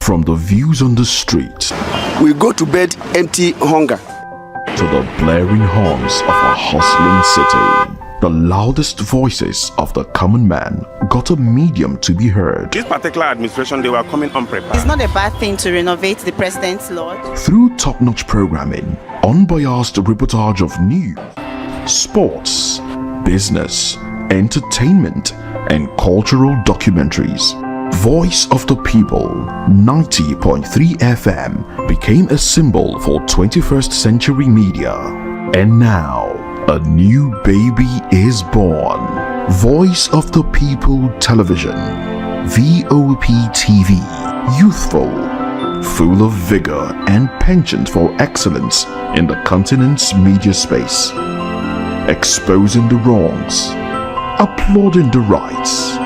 From the views on the street, we go to bed empty hunger, to the blaring horns of a hustling city, the loudest voices of the common man got a medium to be heard. This particular administration, they were coming unprepared. It's not a bad thing to renovate the president's lodge. Through top-notch programming, unbiased reportage of news, sports, business, entertainment, and cultural documentaries, Voice of the People 90.3 FM became a symbol for 21st century media. And now, a new baby is born. Voice of the People Television, VOP TV, youthful, full of vigor and penchant for excellence in the continent's media space, exposing the wrongs, applauding the rights,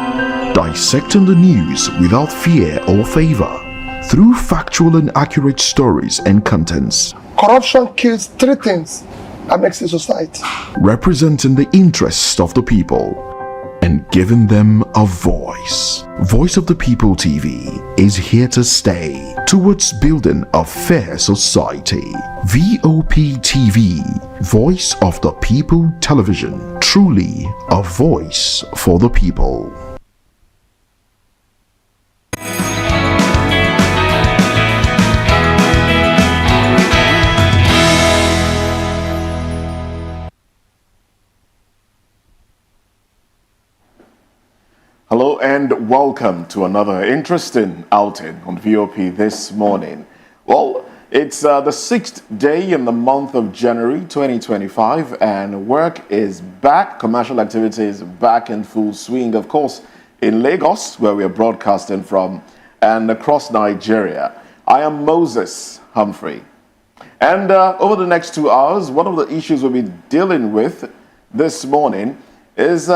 dissecting the news without fear or favor, through factual and accurate stories and contents. Corruption kills three things that makes a society. Representing the interests of the people and giving them a voice. Voice of the People TV is here to stay towards building a fair society. VOP TV, Voice of the People Television, truly a voice for the people. Hello and welcome to another interesting outing on VOP this morning. Well, it's the 6th day in the month of January 2025 and work is back, commercial activities back in full swing, of course, in Lagos, where we are broadcasting from, and across Nigeria. I am Moses Humphrey. And over the next 2 hours, one of the issues we'll be dealing with this morning is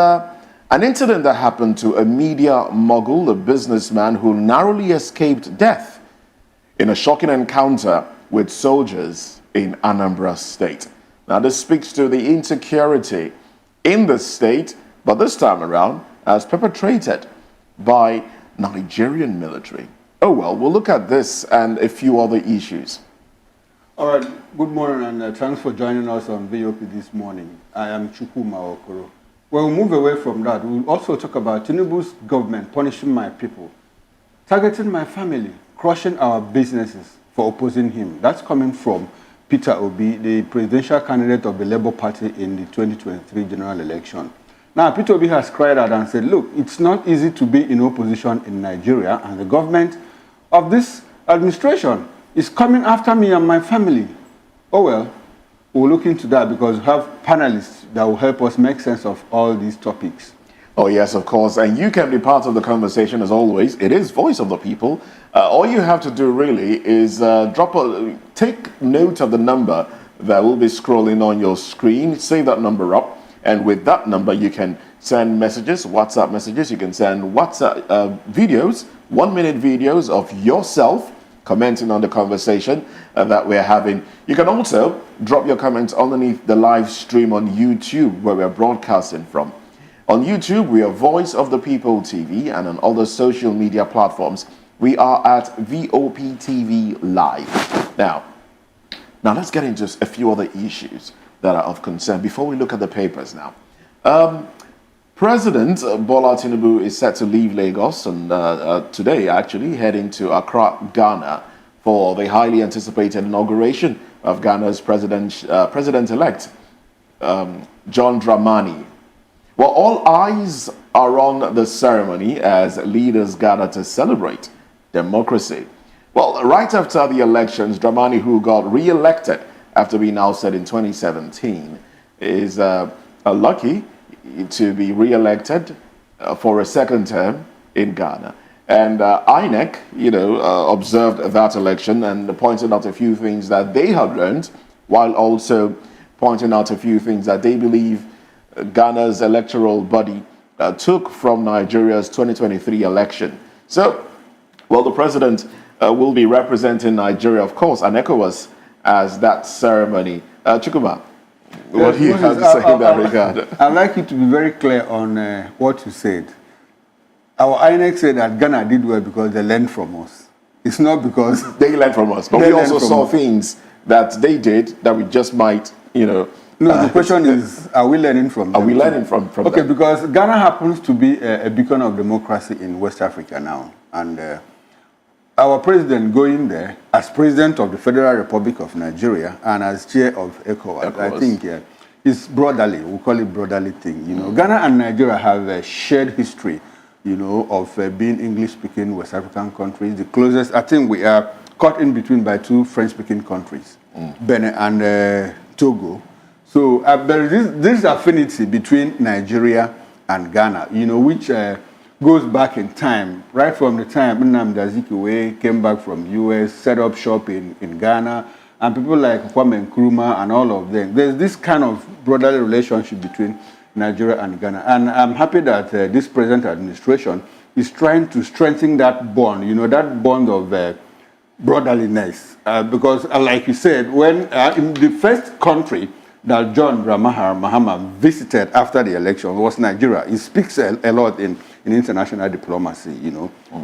an incident that happened to a media mogul, a businessman who narrowly escaped death in a shocking encounter with soldiers in Anambra State. Now, this speaks to the insecurity in the state, but this time around as perpetrated by Nigerian military. Oh well, we'll look at this and a few other issues. All right, good morning and thanks for joining us on VOP this morning. I am Chukuma Okoro. When we move away from that, we'll also talk about TINUBU's government punishing my people, targeting my family, crushing our businesses for opposing him. That's coming from Peter Obi, the presidential candidate of the Labour Party in the 2023 general election. Now, Peter Obi has cried out and said, look, it's not easy to be in opposition in Nigeria, and the government of this administration is coming after me and my family. Oh well, we'll look into that because we have panelists that will help us make sense of all these topics. Oh yes, of course, and you can be part of the conversation as always. It is Voice of the People. All you have to do really is take note of the number that will be scrolling on your screen, save that number up, and with that number you can send messages, WhatsApp messages, you can send WhatsApp videos, 1-minute videos of yourself commenting on the conversation that we're having. You can also drop your comments underneath the live stream on YouTube where we're broadcasting from. On YouTube, we are Voice of the People TV, and on other social media platforms, we are at VOP TV Live. Now let's get into a few other issues that are of concern before we look at the papers now. President Bola TINUBU is set to leave Lagos and today, actually, heading to Accra, Ghana, for the highly anticipated inauguration of Ghana's president-elect, John Dramani. Well, all eyes are on the ceremony as leaders gather to celebrate democracy. Well, right after the elections, Dramani, who got re-elected after being ousted in 2017, is lucky to be re-elected for a second term in Ghana. And INEC, observed that election and pointed out a few things that they have learned, while also pointing out a few things that they believe Ghana's electoral body took from Nigeria's 2023 election. So, well, the president will be representing Nigeria, of course, and ECOWAS as that ceremony. Chukuma, what do you have to say in that regard? I'd like you to be very clear on what you said. Our INEC said that Ghana did well because they learned from us. It's not because they learned from us, but we also saw things that they did that we just might, No, the question is, are we learning from them? Are we learning from Okay, them? because Ghana happens to be a beacon of democracy in West Africa now. And our president going there as president of the Federal Republic of Nigeria and as chair of ECOWAS. I think it's brotherly. We call it brotherly thing. Ghana and Nigeria have a shared history, of being English-speaking West African countries. The closest, I think we are caught in between by two French-speaking countries, Benin and Togo. So there is this affinity between Nigeria and Ghana, which goes back in time, right from the time Nnamdi Azikiwe came back from US, set up shop in Ghana, and people like Kwame Nkrumah and all of them. There's this kind of brotherly relationship between Nigeria and Ghana. And I'm happy that this present administration is trying to strengthen that bond, that bond of brotherliness. Because like you said, when in the first country that John Mahama visited after the election was Nigeria. It speaks a lot in international diplomacy,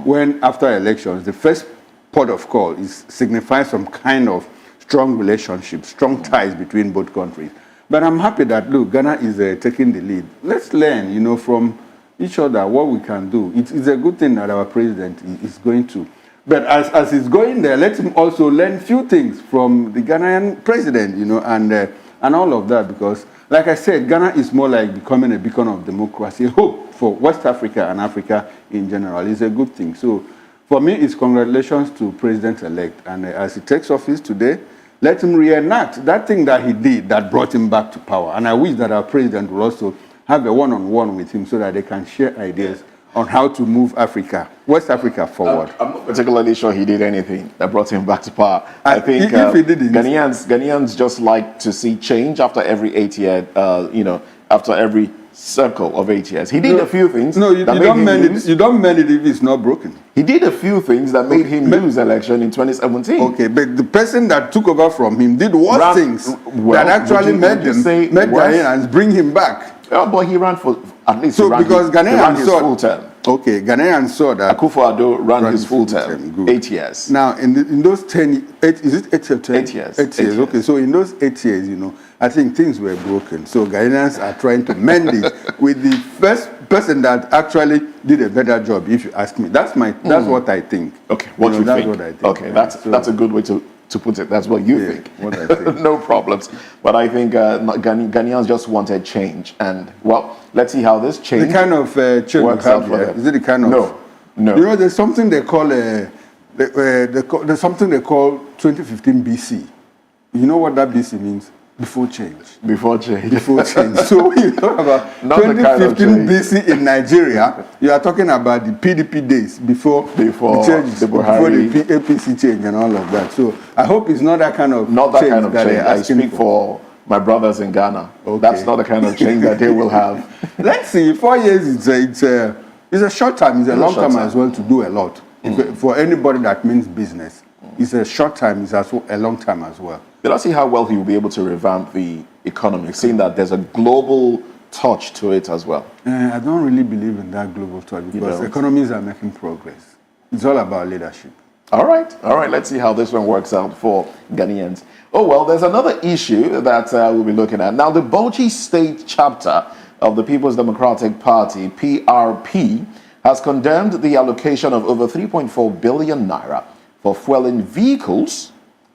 When after elections, the first port of call signifies some kind of strong relationship, strong ties between both countries. But I'm happy that, look, Ghana is taking the lead. Let's learn, from each other what we can do. It's a good thing that our president is going to. But as he's going there, let him also learn few things from the Ghanaian president, and all of that, because, like I said, Ghana is more like becoming a beacon of democracy. Hope for West Africa and Africa in general is a good thing. So, for me, it's congratulations to President-elect. And as he takes office today, let him reenact that thing that he did that brought him back to power. And I wish that our president will also have a one-on-one with him so that they can share ideas on how to move Africa, West Africa forward. I'm not particularly sure he did anything that brought him back to power. I think if he didn't, Ghanaians just like to see change after every 8 year, after every circle of 8 years. He did a few things. No, you don't mend it. You don't mend it if it's not broken. He did a few things that made him lose election in 2017. Okay, but the person that took over from him did worse things that actually made Ghanaians bring him back. Oh, but he ran for at least. So because Ghanaians saw full term. Okay, Ghanaians saw that Akufo-Addo ran his full term. 8 years. Now, in those 8, is it 8 or 10? 8 years. 8 years. Okay, so in those 8 years, I think things were broken. So Ghanaians are trying to mend it with the first person that actually did a better job. If you ask me, that's what I think. Okay, what you that's think? What I think. Okay, that's a good way to put it. That's what you think. What I think. No problems. But I think Ghanaians just wanted change, and well, let's see how this change. The kind of change works out for them. Is it the kind of No. There's something they call there's something they call 2015 BC. You know what that BC means? Before change. Before change. Before change. So when you talk about 2015 BC in Nigeria, you are talking about the PDP days before the changes, before the APC change and all of that. So I hope it's not that kind of change. I speak for my brothers in Ghana. Okay. That's not the kind of change that they will have. Let's see. 4 years, it's a short time. It's a long time as well to do a lot. For anybody that means business, it's a short time. It's also a long time as well. Let's see how well he will be able to revamp the economy, seeing that there's a global touch to it as well. I don't really believe in that global touch because economies are making progress. It's all about leadership. All right. Let's see how this one works out for Ghanaians. Oh, well, there's another issue that we'll be looking at. Now, the Bauchi State chapter of the People's Democratic Party, PRP, has condemned the allocation of over 3.4 billion naira for fueling vehicles,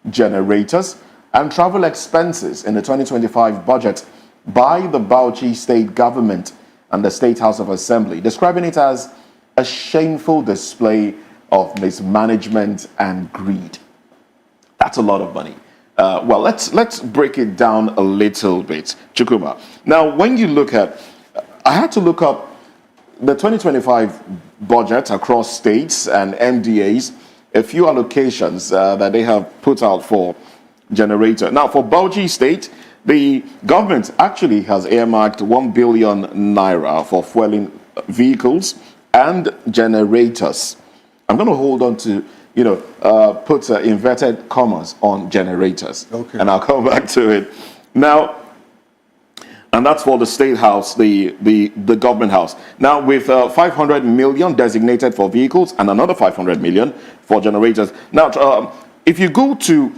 generators, and travel expenses in the 2025 budget by the Bauchi State Government and the State House of Assembly, describing it as a shameful display of mismanagement and greed. That's a lot of money. Well, let's break it down a little bit, Chukuma. Now, when you look at, I had to look up the 2025 budget across states and MDAs, a few allocations that they have put out for generator. Now, for Bauchi State, the government actually has earmarked 1 billion naira for fueling vehicles and generators. I'm going to hold on to, put inverted commas on generators. Okay. And I'll come back to it. Now, And that's for the state house, the government house. Now, with 500 million designated for vehicles and another 500 million for generators. Now, if you go to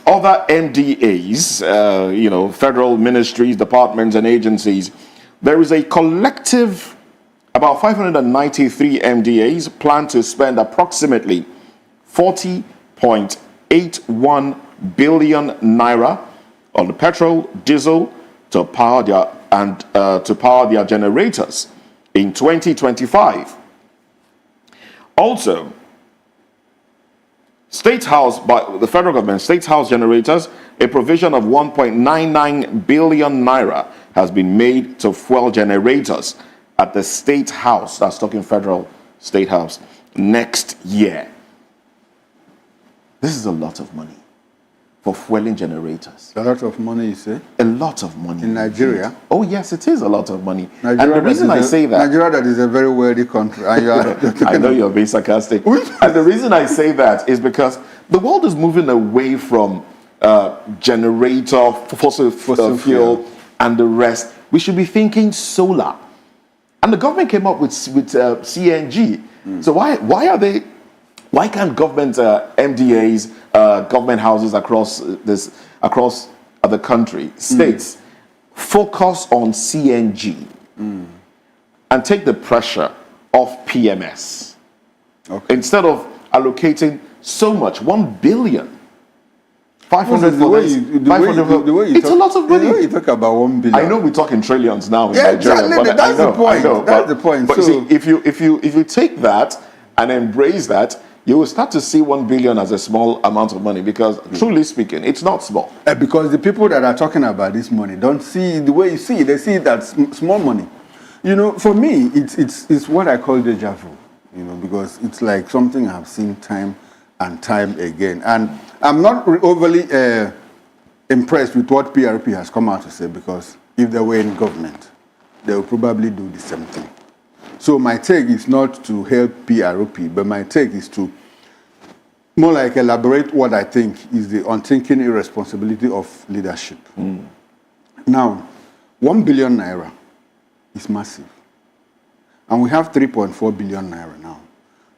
other MDAs, federal ministries, departments, and agencies, there is a collective, about 593 MDAs plan to spend approximately 40.81 billion naira on the petrol, diesel, to power their generators in 2025. Also, State House, by the federal government, State House generators, a provision of 1.99 billion naira has been made to fuel generators at the State House, that's talking federal State House, next year. This is a lot of money for fueling generators. A lot of money, you say? A lot of money. In Nigeria? Oh, yes, it is a lot of money. Nigeria, and the reason I say that... Nigeria, that is a very wealthy country. And you are I know you're being sarcastic. And the reason I say that is because the world is moving away from generator, fossil fuel, and the rest. We should be thinking solar. And the government came up with CNG. So why can't government MDAs, government houses across the country, states, focus on CNG and take the pressure off PMS instead of allocating so much, 1 billion. 500 for this, 500 it's a lot of money. The way you talk about 1 billion. I know we talk in trillions now in Yeah, Nigeria. exactly. But That's the point. That's the point. But So, see, if you take that and embrace that, you will start to see 1 billion as a small amount of money because, truly speaking, it's not small. because the people that are talking about this money don't see the way you see it. They see it as small money. For me, it's what I call deja vu. Because it's like something I've seen time and time again. And I'm not overly impressed with what PRP has come out to say, because if they were in government, they will probably do the same thing. So my take is not to help PRP, but my take is to more like elaborate what I think is the unthinking irresponsibility of leadership. Now, 1 billion naira is massive. And we have 3.4 billion naira now.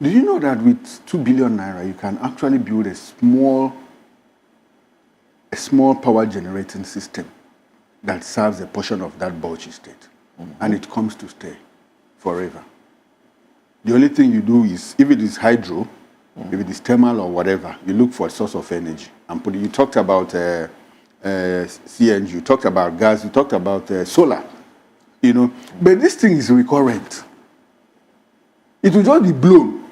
Do you know that with 2 billion naira, you can actually build a small power generating system that serves a portion of that Bauchi state. And it comes to stay forever. The only thing you do is, if it is hydro, if it is thermal or whatever, you look for a source of energy and put it. You talked about CNG, you talked about gas, you talked about solar, But this thing is recurrent. It will just be blown,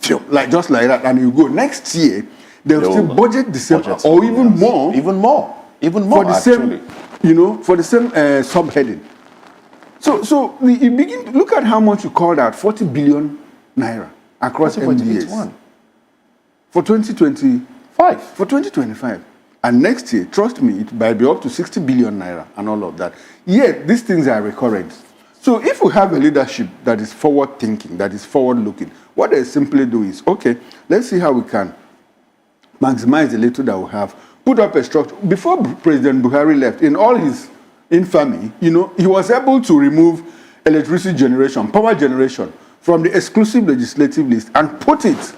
just like that, and you go. Next year, they'll still budget the same, or even more. Even more for the actually. Same, for the same subheading. So you begin to look at how much you called out, 40 billion naira across MDAs. For 2025. For 2025. And next year, trust me, it might be up to 60 billion naira and all of that. Yet, these things are recurrent. So if we have a leadership that is forward-thinking, that is forward-looking, what they simply do is, okay, let's see how we can maximize the little that we have, put up a structure. Before President Buhari left, in all his infamy, he was able to remove electricity generation, power generation, from the exclusive legislative list and put it,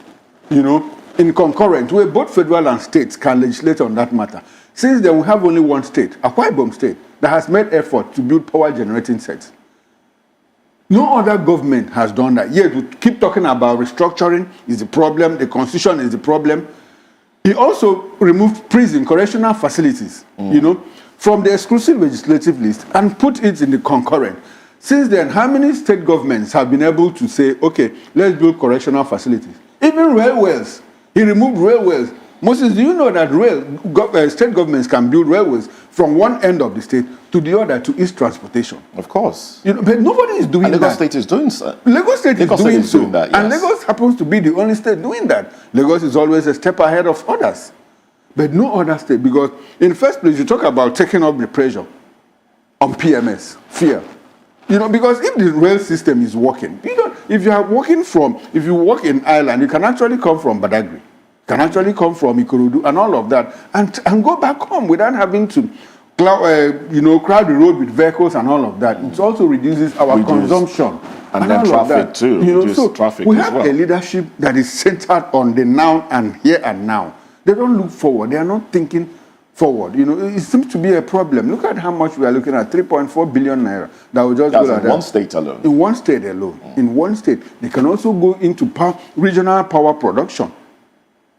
in concurrent, where both federal and states can legislate on that matter. Since then, we have only one state, Akwa Ibom State, that has made effort to build power generating sets. No other government has done that. Yet we keep talking about restructuring is the problem, the constitution is the problem. He also removed prison, correctional facilities, from the exclusive legislative list and put it in the concurrent. Since then, how many state governments have been able to say, okay, let's build correctional facilities? Even railways. He removed railways. Moses, do you know that state governments can build railways from one end of the state to the other to ease transportation? Of course. But nobody is doing that. Lagos State is doing so. Lagos State is doing that, yes. And Lagos happens to be the only state doing that. Lagos is always a step ahead of others. But no other state, because in the first place, you talk about taking up the pressure on PMS, fear. Because if the rail system is working, if you work in Ireland, you can actually come from Badagry. Can actually come from Ikorodu and all of that and go back home without having to crowd the road with vehicles and all of that. It also reduces our consumption. And then all of traffic that. too. Reduce So traffic we as have well. a leadership that is centered on the now and here and now. They don't look forward. They are not thinking forward. It seems to be a problem. Look at how much we are looking at, 3.4 billion naira. That will just That's go like in one state alone. In one state alone. In one state. They can also go into regional power production.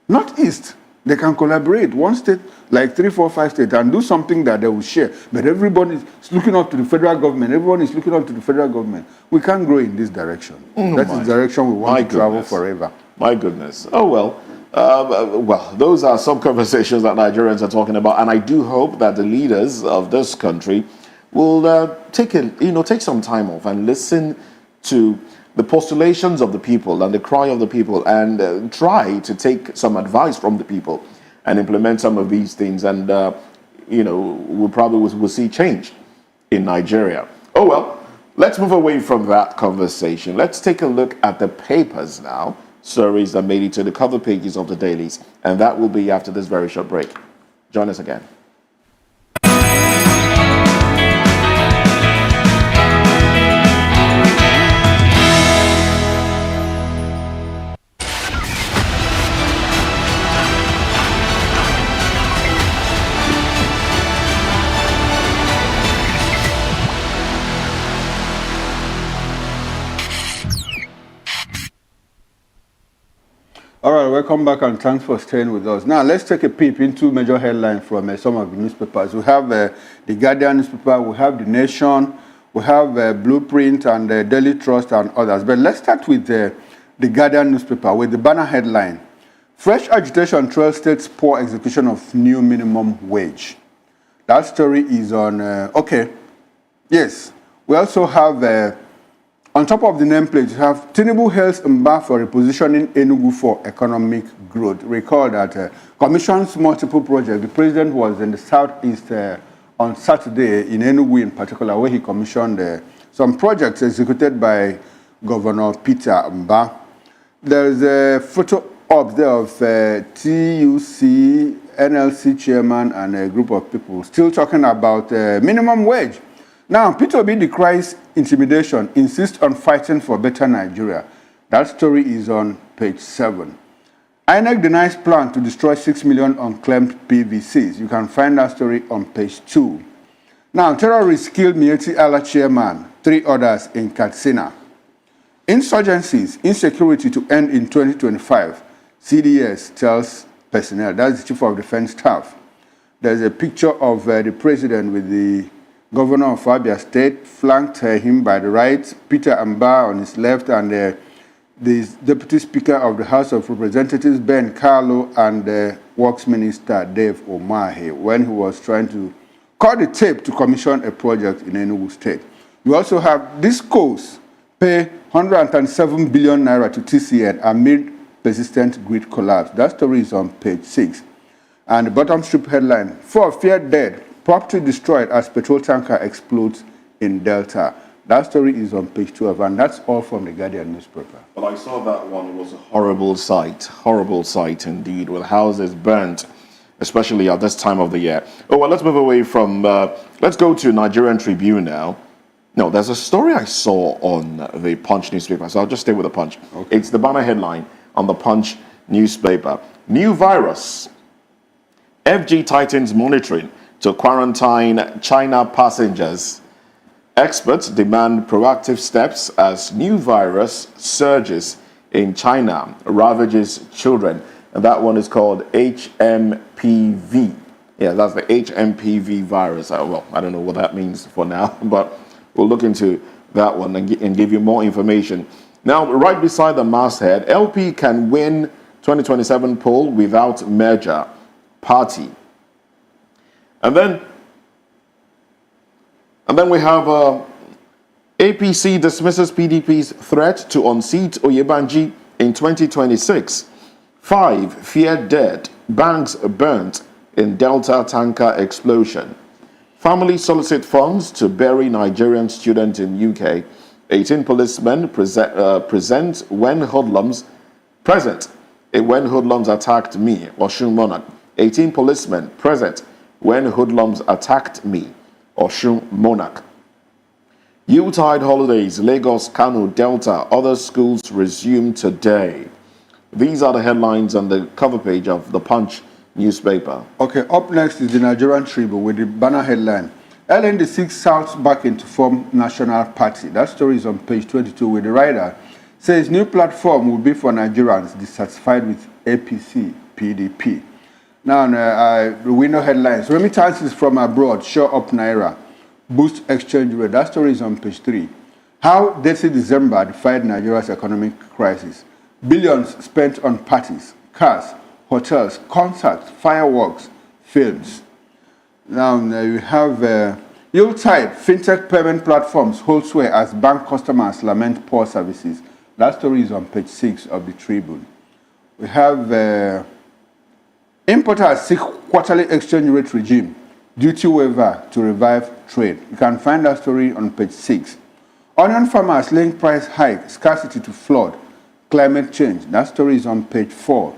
Not east. They can collaborate. One state, like 3, 4, 5 states, and do something that they will share. But everybody is looking up to the federal government. Everyone is looking up to the federal government. We can't grow in this direction. That is the direction we want to travel forever. My goodness. Oh, well. Those are some conversations that Nigerians are talking about, and I do hope that the leaders of this country will take some time off and listen to the postulations of the people and the cry of the people, and try to take some advice from the people and implement some of these things, and we'll probably see change in Nigeria. Oh well, let's move away from that conversation. Let's take a look at the papers now. Stories that made it to the cover pages of the dailies, and that will be after this very short break. Join us again. All right, welcome back and thanks for staying with us. Now, let's take a peep into major headlines from some of the newspapers. We have the Guardian newspaper, we have The Nation, we have Blueprint and Daily Trust and others. But let's start with the Guardian newspaper with the banner headline, Fresh Agitation Trails State's Poor Execution of New Minimum Wage. That story is on, yes. We also have... on top of the nameplate, you have TINUBU hails Mba for repositioning Enugu for economic growth. Recall that commissions multiple projects. The president was in the southeast on Saturday in Enugu in particular, where he commissioned some projects executed by Governor Peter Mba. There's a photo up there of TUC, NLC chairman and a group of people still talking about minimum wage. Now, Peter Obi decries intimidation, insists on fighting for better Nigeria. That story is on page 7. INEC denies plan to destroy 6 million unclaimed PVCs. You can find that story on page 2. Now, terrorists killed Mieti Allah chairman, 3 others in Katsina. Insurgencies, insecurity to end in 2025. CDS tells personnel. That's the Chief of Defense Staff. There's a picture of the president with the Governor of Abia State, flanked him by the right, Peter Mba on his left, and the Deputy Speaker of the House of Representatives, Ben Carlo, and the Works Minister, Dave Omahe, when he was trying to cut the tape to commission a project in Enugu State. We also have Discos pay 137 billion naira to TCN amid persistent grid collapse. That story is on page 6. And the bottom strip headline, 4 feared dead. Property destroyed as petrol tanker explodes in Delta. That story is on page 12, and that's all from the Guardian newspaper. Well, I saw that one. It was a horrible sight indeed, with houses burnt, especially at this time of the year. Oh, well, let's move away from, let's go to Nigerian Tribune now. No, there's a story I saw on the Punch newspaper, so I'll just stay with the Punch. Okay. It's the banner headline on the Punch newspaper. New virus. FG tightens monitoring to quarantine China passengers. Experts demand proactive steps as new virus surges in China, ravages children. And that one is called HMPV. Yeah, that's the HMPV virus. Well, I don't know what that means for now, but we'll look into that one and give you more information. Now, right beside the masthead, LP can win 2027 poll without merger party. And then we have APC dismisses PDP's threat to unseat Oyebanji in 2026. 5 feared dead, banks burnt in Delta tanker explosion. Family solicit funds to bury Nigerian student in UK. 18 policemen present when hoodlums attacked me, Oshun Monarch. 18 policemen present when hoodlums attacked me. Oshun Monarch. Yuletide holidays, Lagos, Kano, Delta, other schools resume today. These are the headlines on the cover page of the Punch newspaper. Okay, up next is the Nigerian Tribune with the banner headline, LND seeks South backing to form National Party. That story is on page 22 with the writer says new platform will be for Nigerians dissatisfied with APC, PDP. Now, we know headlines. Remittances from abroad show up Naira, boost exchange rate. That story is on page 3. How dirty December defied Nigeria's economic crisis. Billions spent on parties, cars, hotels, concerts, fireworks, films. Now you have Yuletide, fintech payment platforms hold sway as bank customers lament poor services. That story is on page 6 of the Tribune. We have importers seek quarterly exchange rate regime, duty waiver to revive trade. You can find that story on page 6. Onion farmers link price hike, scarcity to flood, climate change. That story is on page 4.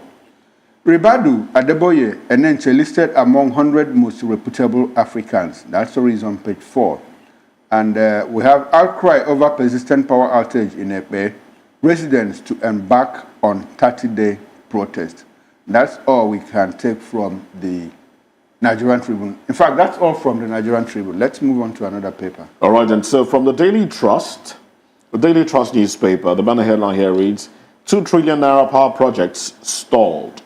Ribadu Adeboye Enenche listed among 100 most reputable Africans. That story is on page 4. And we have outcry over persistent power outage in Epe. Residents to embark on 30-day protest. That's all we can take from the Nigerian Tribune. In fact, that's all from the Nigerian Tribune. Let's move on to another paper. All right, and so from the Daily Trust newspaper, the banner headline here reads, 2 trillion naira power projects stalled.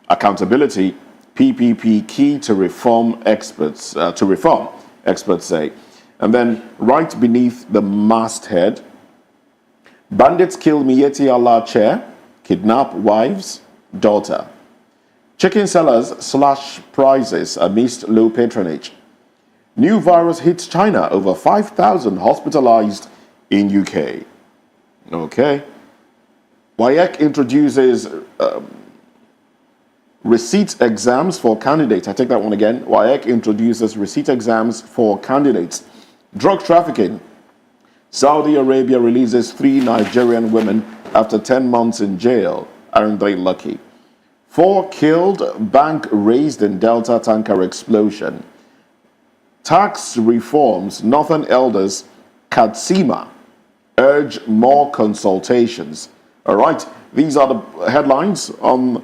Accountability, PPP key to reform, experts say. And then right beneath the masthead, bandits kill Miyetti Allah chair, kidnap wives, daughter. Chicken sellers slash prices amidst low patronage. New virus hits China, over 5,000 hospitalized in UK. Okay. WAEC introduces receipt exams for candidates. I take that one again. WAEC introduces receipt exams for candidates. Drug trafficking. Saudi Arabia releases 3 Nigerian women after 10 months in jail. Aren't they lucky? 4 killed, bank raised in Delta tanker explosion. Tax reforms, Northern elders, Katsima, urge more consultations. All right, these are the headlines from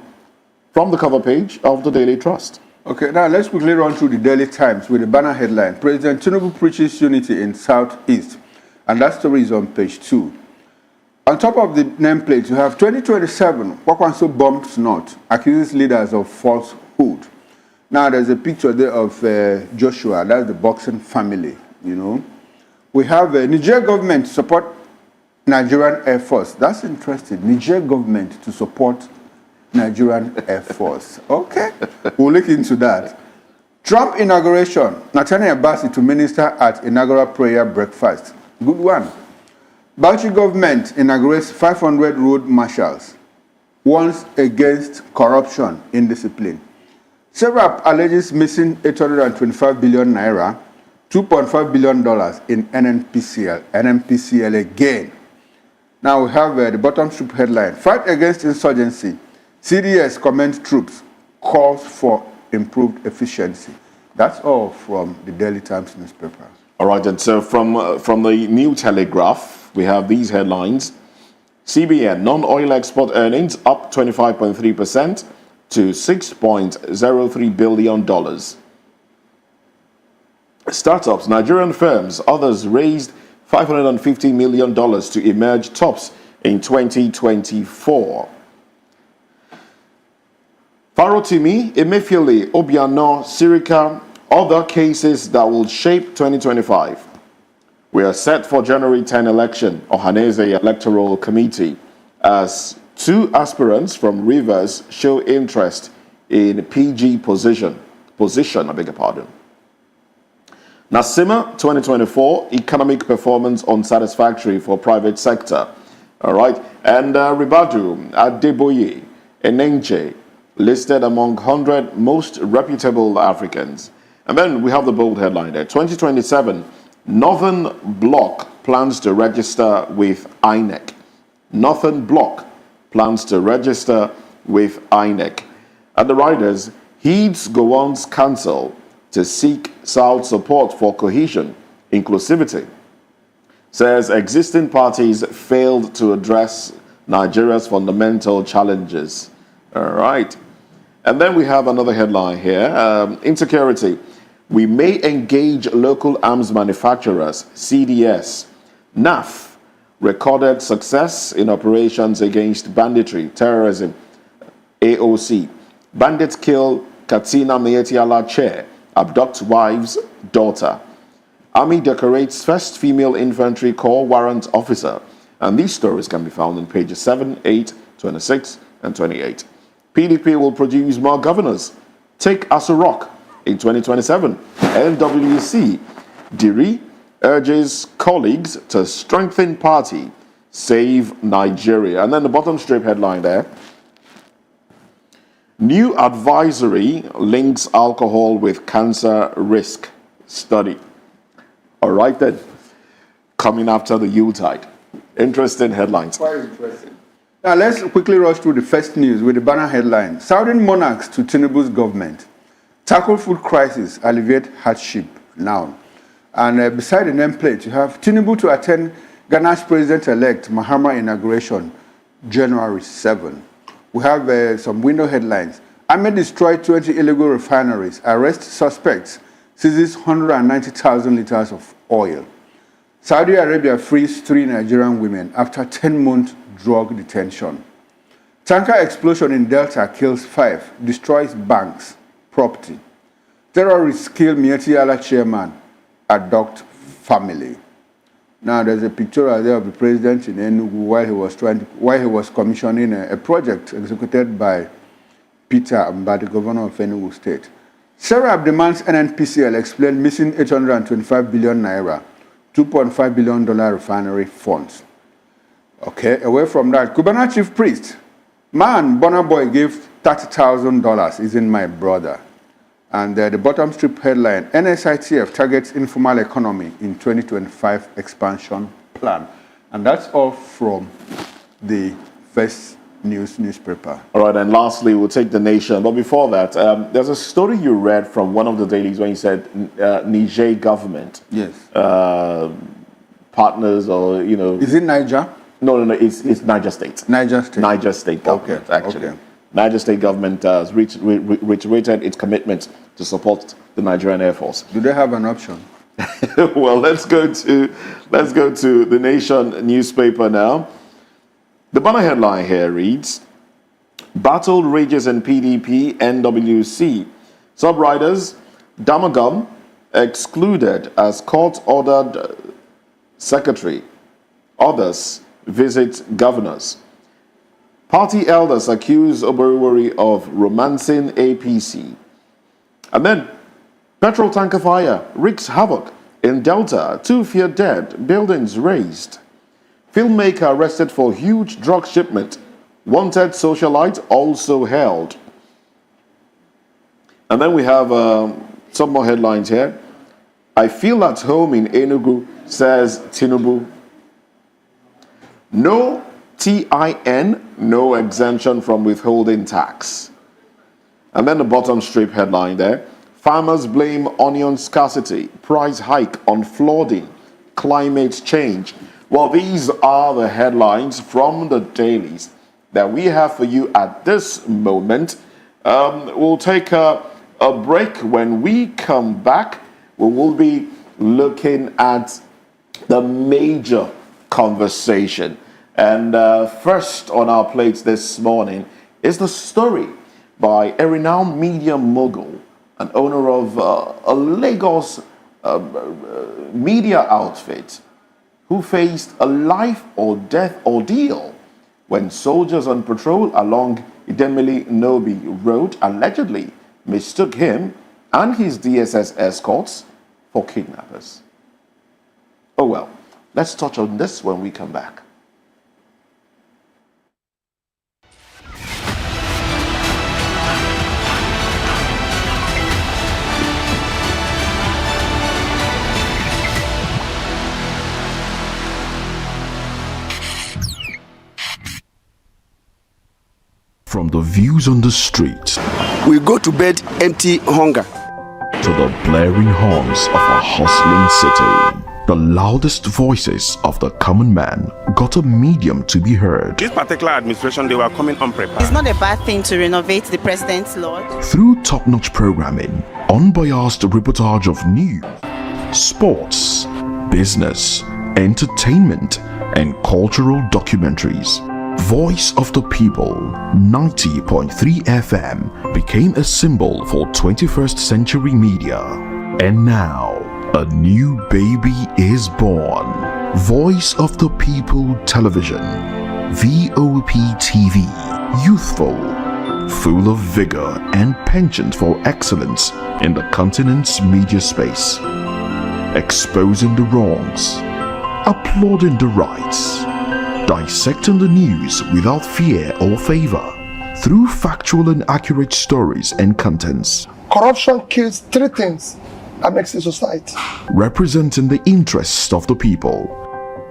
the cover page of the Daily Trust. Okay, now let's quickly run through the Daily Times with the banner headline. President TINUBU preaches unity in Southeast. And that story is on page 2. On top of the nameplate, you have 2027, Kwakwanso bombs not, accuses leaders of falsehood. Now, there's a picture there of Joshua, that's the boxing family, you know. We have Niger government to support Nigerian Air Force. That's interesting. Niger government to support Nigerian Air Force. Okay, we'll look into that. Trump inauguration, Nathaniel Bassey to minister at inaugural prayer breakfast. Good one. Bauchi government inaugurates 500 road marshals, warns against corruption, indiscipline. SERAP alleges missing 825 billion naira, $2.5 billion in NNPCL again. Now we have the bottom strip headline, fight against insurgency. CDS commends troops, calls for improved efficiency. That's all from the Daily Times newspaper. All right, and so from the New Telegraph, we have these headlines. CBN, non-oil export earnings up 25.3% to $6.03 billion. Startups, Nigerian firms, others raised $550 million to emerge tops in 2024. Farotimi, Emefiele, Obiano, Sirika, other cases that will shape 2025. We are set for January 10 election, Ohaneze Electoral Committee, as 2 aspirants from Rivers show interest in PG position, I beg your pardon. Nasima 2024, economic performance unsatisfactory for private sector. All right, and Ribadu Adeboye Enenche listed among 100 most reputable Africans. And then we have the bold headline there, 2027, Northern Bloc plans to register with INEC. Northern Bloc plans to register with INEC. And the riders, heeds Gowon's counsel to seek South support for cohesion, inclusivity. Says existing parties failed to address Nigeria's fundamental challenges. All right. And then we have another headline here. Insecurity. We may engage local arms manufacturers, CDS. NAF recorded success in operations against banditry, terrorism, AOC. Bandits kill Katina Mietiala chair, abduct wife's daughter. Army decorates first female infantry corps warrant officer. And these stories can be found in pages 7, 8, 26, and 28. PDP will produce more governors. Take Asurok in 2027. NWC. Diri urges colleagues to strengthen party, save Nigeria. And then the bottom strip headline there. New advisory links alcohol with cancer risk study. All right then. Coming after the Yuletide. Interesting headlines. Quite interesting. Now let's quickly rush through the first news with the banner headline. Saudi monarchs to Tinubu's government. Tackle food crisis, alleviate hardship now. And beside the nameplate, you have Tinubu to attend Ghana's president-elect Mahama inauguration, January 7. We have some window headlines. Ahmed destroyed 20 illegal refineries, arrest suspects, seizes 190,000 liters of oil. Saudi Arabia frees 3 Nigerian women after 10-month drug detention. Tanker explosion in Delta kills 5, destroys banks, property. Terrorists kill Mietiala chairman, abduct family. Now there's a picture there of the president in Enugu while he was commissioning a project executed by Peter Mbadi, the governor of Enugu State. Sarah demands NNPCL explain missing 825 billion naira, $2.5 billion refinery funds. Okay, away from that, Kubana chief priest, man, Bonner boy gave $30,000, isn't my brother. And the bottom strip headline, NSITF targets informal economy in 2025 expansion plan. And that's all from the first newspaper. All right, and lastly, we'll take The Nation. But before that, there's a story you read from one of the dailies when you said Niger government. Yes. Partners or, you know. Is it Niger? No, it's Niger State. Niger State. Niger State government, okay. actually. Okay. Niger State government has reiterated its commitment to support the Nigerian Air Force. Do they have an option? Well, let's go to The Nation newspaper now. The banner headline here reads, Battle rages in PDP, NWC. Sub-riders, Damagum excluded as court-ordered secretary. Others visit governors. Party elders accuse Oberwari of romancing APC. And then, petrol tanker fire wreaks havoc in Delta. 2 feared dead, buildings razed. Filmmaker arrested for huge drug shipment. Wanted socialite also held. And then we have some more headlines here. I feel at home in Enugu, says Tinubu. No TIN, no exemption from withholding tax. And then the bottom strip headline there. Farmers blame onion scarcity, price hike on flooding, climate change. Well, these are the headlines from the dailies that we have for you at this moment. We'll take a break. When we come back, we will be looking at the major conversation. And first on our plates this morning is the story by a renowned media mogul, an owner of a Lagos media outfit, who faced a life or death ordeal when soldiers on patrol along Idemili Nobi Road allegedly mistook him and his DSS escorts for kidnappers. Oh well, let's touch on this when we come back. From the views on the street we go to bed empty hunger. To the blaring horns of a hustling city, the loudest voices of the common man got a medium to be heard. This particular administration, they were coming unprepared. It's not a bad thing to renovate the president's lodge. Through top-notch programming, unbiased reportage of news, sports, business, entertainment, and cultural documentaries, Voice of the People 90.3 FM became a symbol for 21st century media. And now, a new baby is born. Voice of the People Television, VOP TV, youthful, full of vigor and penchant for excellence in the continent's media space, exposing the wrongs, applauding the rights, dissecting the news without fear or favor, through factual and accurate stories and contents. Corruption kills three things that makes a society. Representing the interests of the people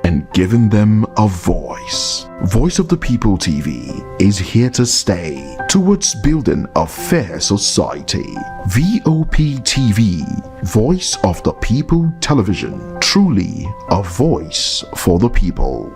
and giving them a voice. Voice of the People TV is here to stay towards building a fair society. VOP TV, Voice of the People Television, truly a voice for the people.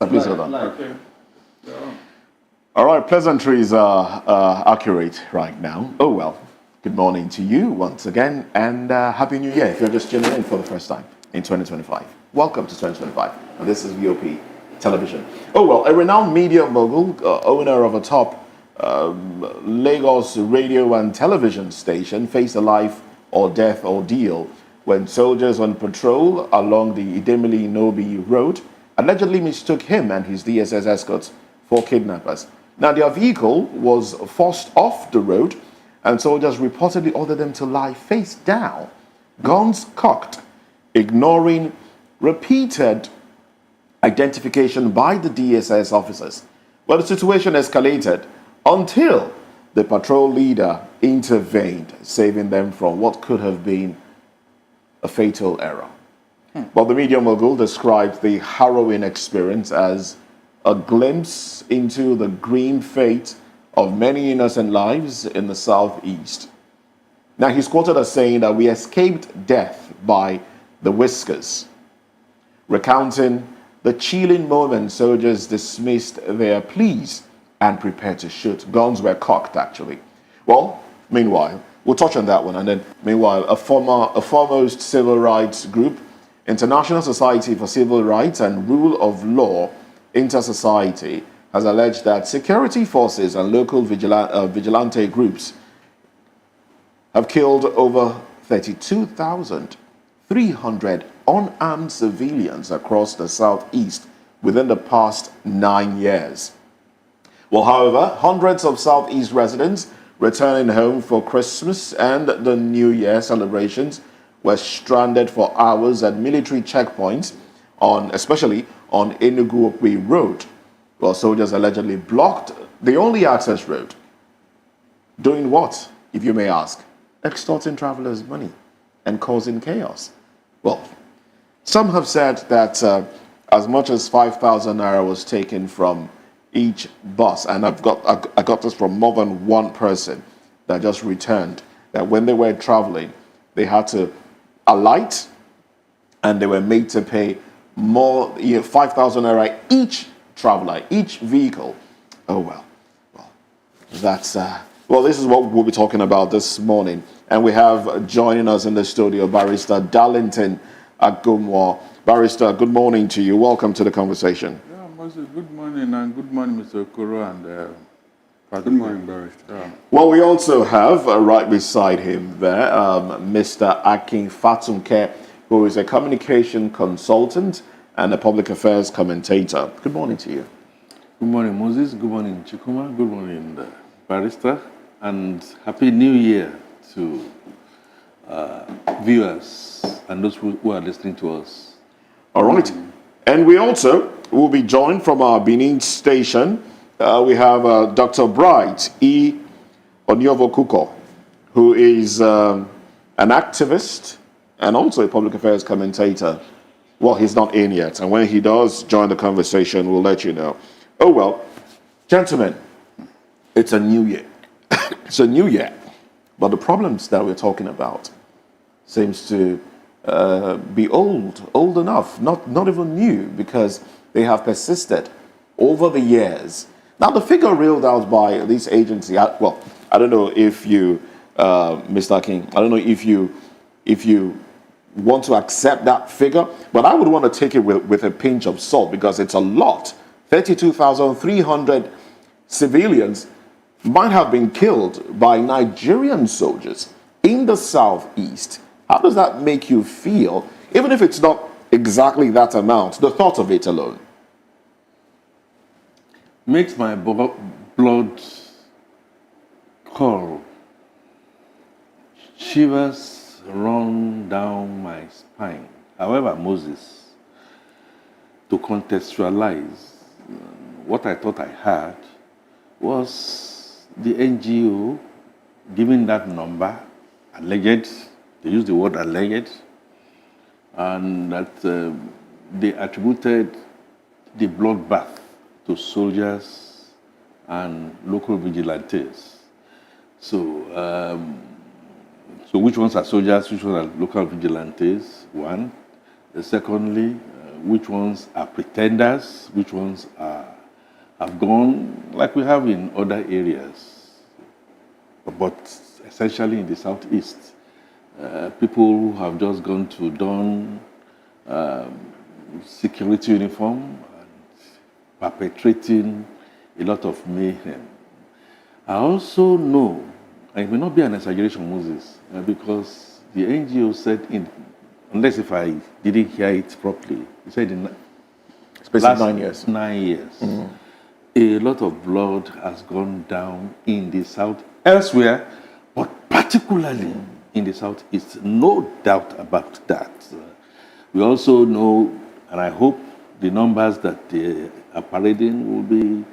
Please hold on. Okay. All right, pleasantries are accurate right now. Oh, well, good morning to you once again, and Happy New Year if you're just tuning in for the first time in 2025. Welcome to 2025, and this is VOP Television. Oh, well, a renowned media mogul, owner of a top Lagos radio and television station, faced a life or death ordeal when soldiers on patrol along the Idemili-Nobi road allegedly mistook him and his DSS escorts for kidnappers. Now, their vehicle was forced off the road, and soldiers reportedly ordered them to lie face down, guns cocked, ignoring repeated identification by the DSS officers. Well, the situation escalated until the patrol leader intervened, saving them from what could have been a fatal error. Well, the media mogul described the harrowing experience as a glimpse into the grim fate of many innocent lives in the southeast. Now, he's quoted as saying that we escaped death by the whiskers, recounting the chilling moment soldiers dismissed their pleas and prepared to shoot. Guns were cocked, actually. Well, meanwhile, we'll touch on that one. And then, meanwhile, a foremost civil rights group, International Society for Civil Rights and Rule of Law Inter-Society, has alleged that security forces and local vigilante groups have killed over 32,300 unarmed civilians across the southeast within the past 9 years. Well, however, hundreds of southeast residents returning home for Christmas and the New Year celebrations were stranded for hours at military checkpoints, especially on Enugu-Okwe Road, while soldiers allegedly blocked the only access road. Doing what, if you may ask? Extorting travelers' money and causing chaos. Well, some have said that as much as 5,000 naira was taken from each bus, and I got this from more than one person that just returned, that when they were traveling, they had to alight, and they were made to pay more, 5,000 naira each traveler, each vehicle. Oh well, that's well. This is what we'll be talking about this morning, and we have joining us in the studio Barrister Darlington Agumwa. Barrister, good morning to you. Welcome to the conversation. Yeah, Moses, good morning, and good morning, Mr. Okoro and Good morning, Barrister. Well, we also have right beside him there, Mr. Akin Fatunke, who is a communication consultant and a public affairs commentator. Good morning to you. Good morning, Moses. Good morning, Chikuma. Good morning, Barrister. And Happy New Year to viewers and those who are listening to us. All right. And we also will be joined from our Benin station. We have Dr. Bright E. Onyovo Kuko, who is an activist and also a public affairs commentator. Well, he's not in yet, and when he does join the conversation, we'll let you know. Oh, well, gentlemen, it's a new year. It's a new year, but the problems that we're talking about seems to be old enough, not even new, because they have persisted over the years. Now, the figure reeled out by this agency, well, I don't know if you, Mr. King, I don't know if you want to accept that figure, but I would want to take it with a pinch of salt because it's a lot. 32,300 civilians might have been killed by Nigerian soldiers in the southeast. How does that make you feel, even if it's not exactly that amount, the thought of it alone? Makes my blood cold. Shivers run down my spine. However, Moses, to contextualize, what I thought I had was the NGO giving that number, alleged, they used the word alleged, and that they attributed the bloodbath to soldiers and local vigilantes. So, so which ones are soldiers, which ones are local vigilantes, one. Secondly, which ones are pretenders, which ones have gone, like we have in other areas, but essentially in the southeast. People who have just gone to don security uniform and perpetrating a lot of mayhem. I also know, and it may not be an exaggeration, Moses, because the NGO said, unless if I didn't hear it properly, he said in last 9 years. 9 years, a lot of blood has gone down in the south, elsewhere, but particularly in the southeast. No doubt about that. We also know, and I hope the numbers that they are parading will be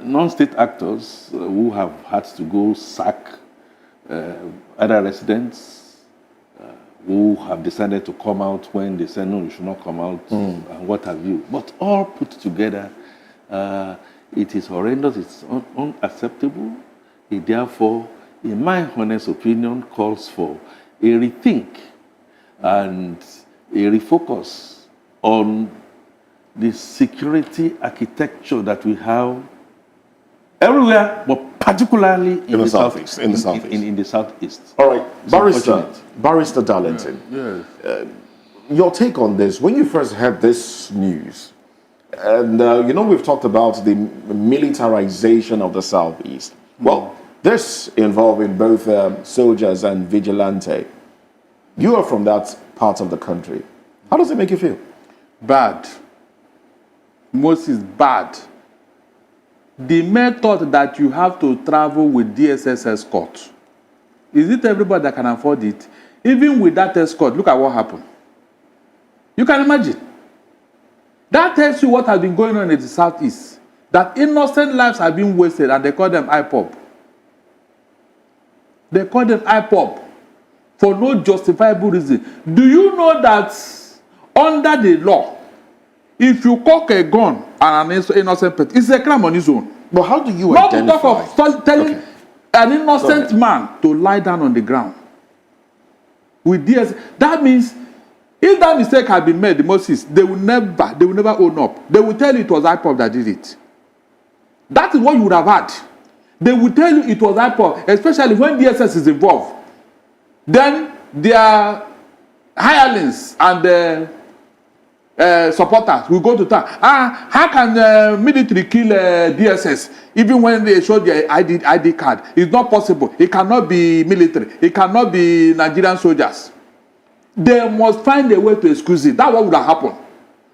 non-state actors who have had to go sack other residents who have decided to come out when they said, no, you should not come out, and what have you. But all put together, it is horrendous, it's unacceptable. It therefore, in my honest opinion, calls for a rethink and a refocus on the security architecture that we have everywhere, but particularly in the southeast. In the southeast. All right, Barrister Darlington. Yes. Your take on this, when you first heard this news, and you know we've talked about the militarization of the southeast. Well, this involving both soldiers and vigilante. You are from that part of the country. How does it make you feel? Bad. Moses, bad. The method that you have to travel with DSS escort, is it everybody that can afford it? Even with that escort, look at what happened. You can imagine. That tells you what has been going on in the southeast. That innocent lives have been wasted, and they call them IPOB. They call them IPOB for no justifiable reason. Do you know that under the law, if you cock a gun and an innocent person, it's a crime on its own. But how do you not identify? to talk of telling an innocent man to lie down on the ground with DS. That means if that mistake had been made, Moses, they will never own up. They will tell you it was IPOB that did it. That is what you would have had. They will tell you it was IPOB, especially when DSS is involved. Then their hirelings and supporters will go to town. How can military kill DSS even when they show their ID card? It's not possible. It cannot be military. It cannot be Nigerian soldiers. They must find a way to excuse it. That's what would have happened.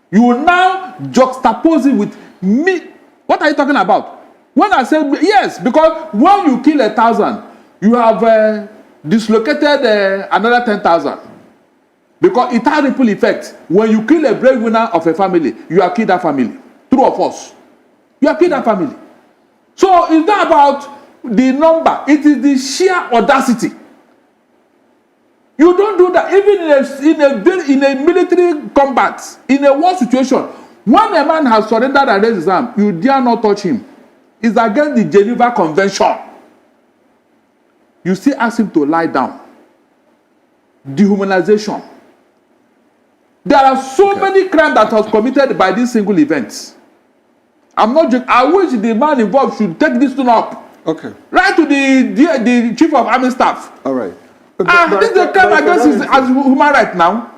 You will now juxtapose it with me. What are you talking about? When I say yes, because when you kill 1,000, you have dislocated another 10,000. Because it has ripple effect. When you kill a breadwinner of a family, you have killed that family. True or false? You have killed that family. So it's not about the number. It is the sheer audacity. You don't do that. Even in a military combat, in a war situation, when a man has surrendered and raised his arm, you dare not touch him. It's against the Geneva Convention. You still ask him to lie down. Dehumanization. There are so many crimes that was committed by this single event. I'm not joking. I wish the man involved should take this thing up. Okay. Right to the chief of army staff. All right. This is a crime against as human right now.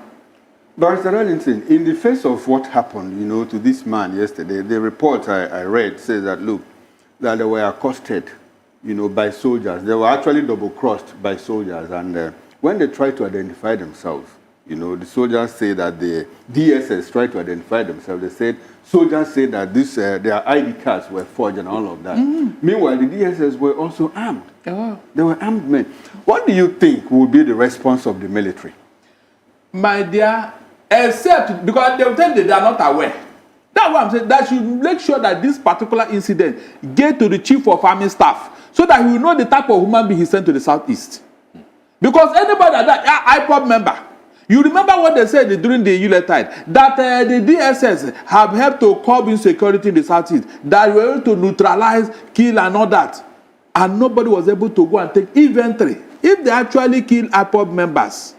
Barrister Ellington, in the face of what happened, to this man yesterday, the report I read says that, look, that they were accosted, by soldiers. They were actually double-crossed by soldiers. And when they tried to identify themselves, the soldiers say that the DSS tried to identify themselves. They said, soldiers said that their ID cards were forged and all of that. Meanwhile, the DSS were also armed. They were armed men. What do you think will be the response of the military? My dear, except because they will tell you they are not aware. That's what I'm saying. That should make sure that this particular incident get to the chief of army staff so that he will know the type of human being he sent to the southeast. Because anybody that IPOB member, you remember what they said during the Yuletide, that the DSS have helped to curb insecurity in the southeast, that they were able to neutralize, kill and all that. And nobody was able to go and take inventory. If they actually killed IPOB members,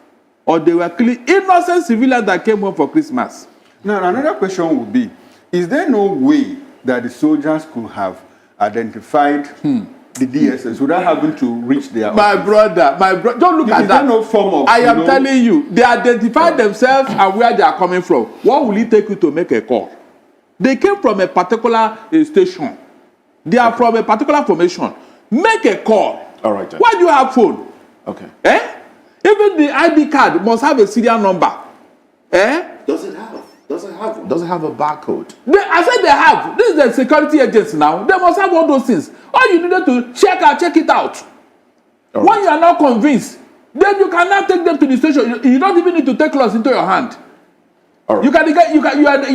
or they were killing innocent civilians that came home for Christmas. Now, another question would be, is there no way that the soldiers could have identified the DSS without having to reach their office? My brother, don't look at that. Is there no form of... I am telling you, they identified themselves and where they are coming from. What will it take you to make a call? They came from a particular station. They are from a particular formation. Make a call. All right. Then. Why do you have phone? Okay. Even the ID card must have a serial number. Does it have? Does it have a barcode? I said they have. This is the security agency now. They must have all those things. All you needed to check it out. Right. When you are not convinced, then you cannot take them to the station. You don't even need to take laws into your hand. All right. You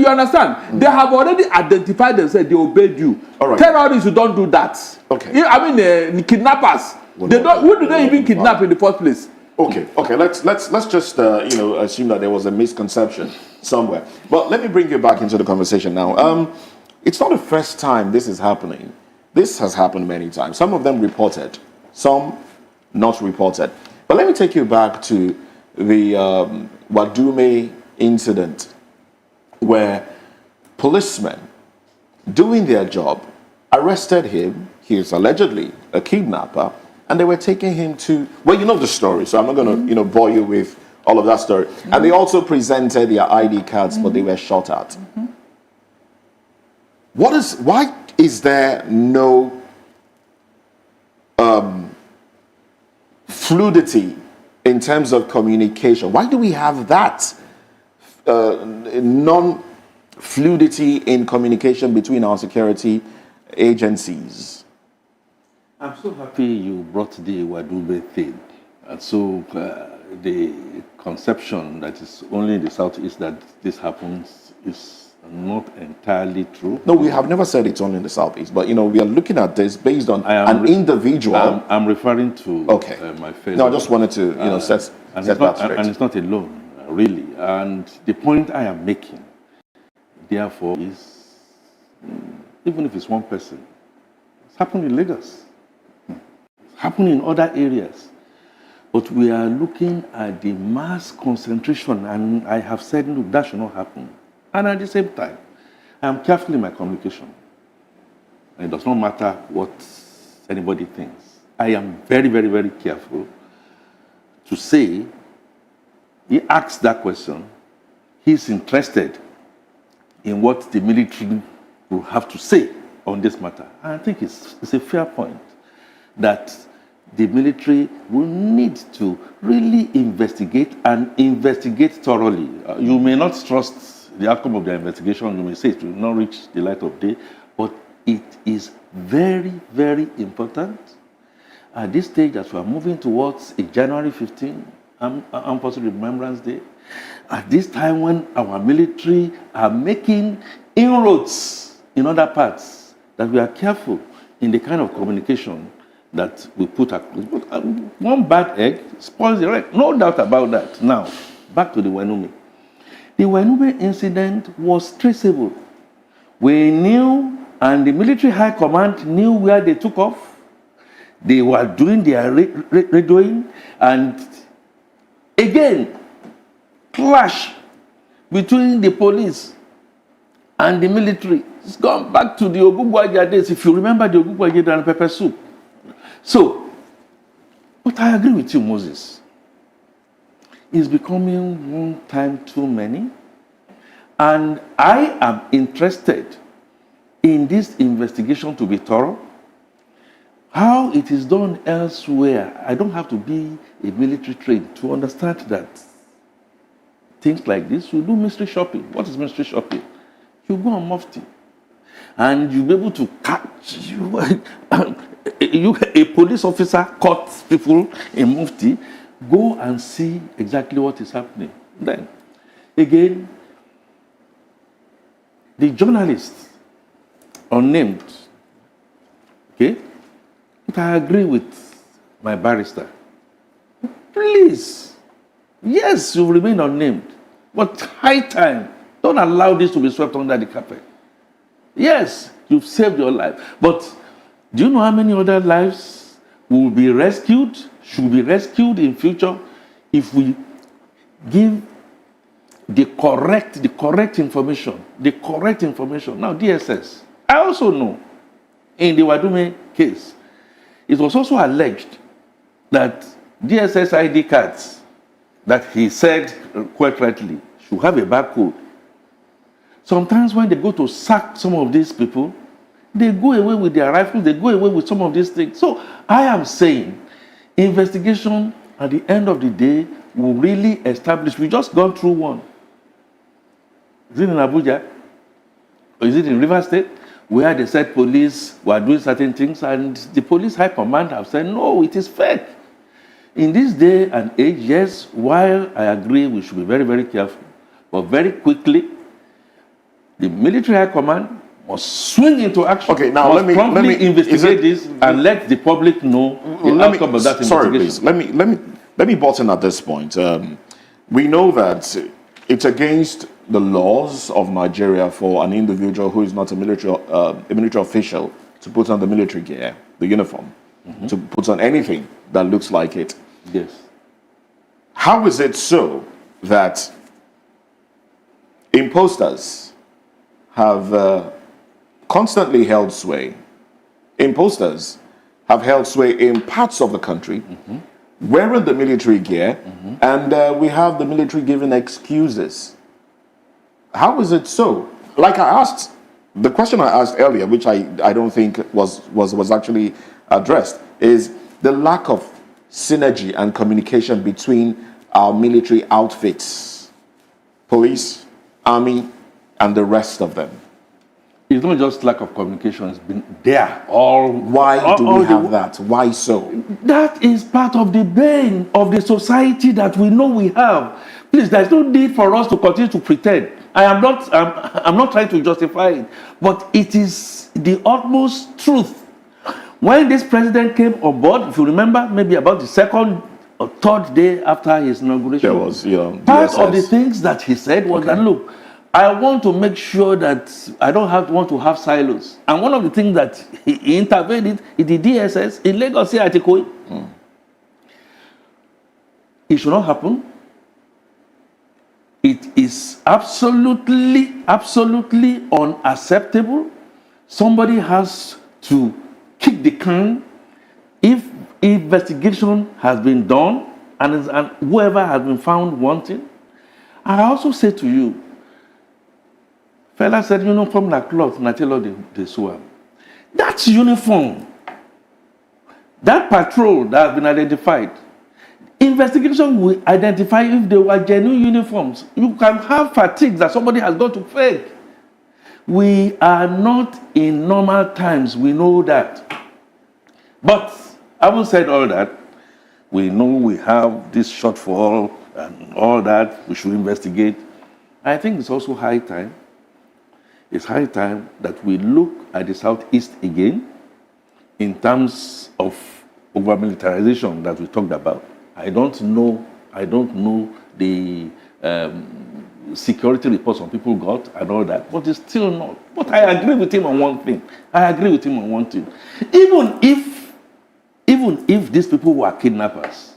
understand? They have already identified themselves. They obeyed you. All right. Terrorists who don't do that. Okay. I mean, kidnappers. Who do they even kidnap in the first place? Okay. Let's just assume that there was a misconception somewhere. But let me bring you back into the conversation now. It's not the first time this is happening. This has happened many times. Some of them reported, some not reported. But let me take you back to the Wadume incident, where policemen doing their job arrested him. He is allegedly a kidnapper. And they were taking him to, well, you know the story, so I'm not going to, bore you with all of that story. And they also presented their ID cards, but they were shot at. Why is there no fluidity in terms of communication? Why do we have that non-fluidity in communication between our security agencies? I'm so happy you brought the Wadube thing. And so the conception that is only in the Southeast that this happens is not entirely true. No, we have never said it's only in the Southeast, but we are looking at this based on an individual. I'm referring to my fellow. No, I just wanted to set that straight. And it's not alone, really. And the point I am making, therefore, is even if it's one person, it's happened in Lagos. Happen in other areas. But we are looking at the mass concentration, and I have said, look, that should not happen. And at the same time, I am careful in my communication. And it does not matter what anybody thinks. I am very, very, very careful to say, he asks that question, he's interested in what the military will have to say on this matter. And I think it's a fair point that the military will need to really investigate and investigate thoroughly. You may not trust the outcome of the investigation. You may say it will not reach the light of day, but it is very, very important at this stage as we are moving towards a January 15 Armed Forces Remembrance Day. At this time when our military are making inroads in other parts, that we are careful in the kind of communication that we put across. One bad egg spoils the rest. No doubt about that. Now, back to the Wenumi. The Wenumi incident was traceable. We knew, and the military high command knew where they took off. They were doing their radioing, and again, clash between the police and the military. It's gone back to the Ogugwaja days. If you remember the Ogugwaja and pepper soup. So, but I agree with you, Moses. It's becoming one time too many. And I am interested in this investigation to be thorough. How it is done elsewhere, I don't have to be a military trained to understand that things like this, you do mystery shopping. What is mystery shopping? You go on Mufti and you'll be able to catch a police officer caught people in Mufti, go and see exactly what is happening. Then, again, the journalist, unnamed, okay, but I agree with my barrister. Please, yes, you remain unnamed, but high time. Don't allow this to be swept under the carpet. Yes, you've saved your life, but do you know how many other lives will be rescued, should be rescued in future if we give the correct information? Now, DSS, I also know in the Wadume case, it was also alleged that DSS ID cards that he said quite rightly should have a barcode. Sometimes when they go to sack some of these people, they go away with their rifles, they go away with some of these things. So I am saying investigation at the end of the day will really establish. We just gone through one. Is it in Abuja? Or is it in River State? Where they said police were doing certain things and the police high command have said, no, it is fake. In this day and age, yes, while I agree we should be very, very careful, but very quickly, the military high command must swing into action. Okay, now let me investigate this and let the public know the outcome of that investigation. Sorry, please. Let me button at this point. We know that it's against the laws of Nigeria for an individual who is not a military official to put on the military gear, the uniform, to put on anything that looks like it. Yes. How is it so that imposters have constantly held sway? Imposters have held sway in parts of the country, wearing the military gear, and we have the military giving excuses. How is it so? Like I asked, the question I asked earlier, which I don't think was actually addressed, is the lack of synergy and communication between our military outfits, police, army, and the rest of them. It's not just lack of communication, it's been there all. Why do we have that? Why so? That is part of the bane of the society that we know we have. Please, there's no need for us to continue to pretend. I'm not trying to justify it, but it is the utmost truth. When this president came on board, if you remember, maybe about the second or third day after his inauguration, there was, part of the things that he said was that, look, I want to make sure that I don't want to have silos. And one of the things that he intervened in the DSS in Lagos here at Ikoyi. It should not happen. It is absolutely unacceptable. Somebody has to kick the can if investigation has been done and whoever has been found wanting. I also say to you, Fella said, uniform na cloth, na tell they sew am. That's uniform. That patrol that has been identified, investigation will identify if they were genuine uniforms. You can have fatigue that somebody has got to fake. We are not in normal times. We know that. But having said all that, we know we have this shortfall and all that. We should investigate. I think it's also high time. It's high time that we look at the Southeast again in terms of over-militarization that we talked about. I don't know the security reports some people got and all that, but it's still not. But I agree with him on one thing. Even if these people were kidnappers,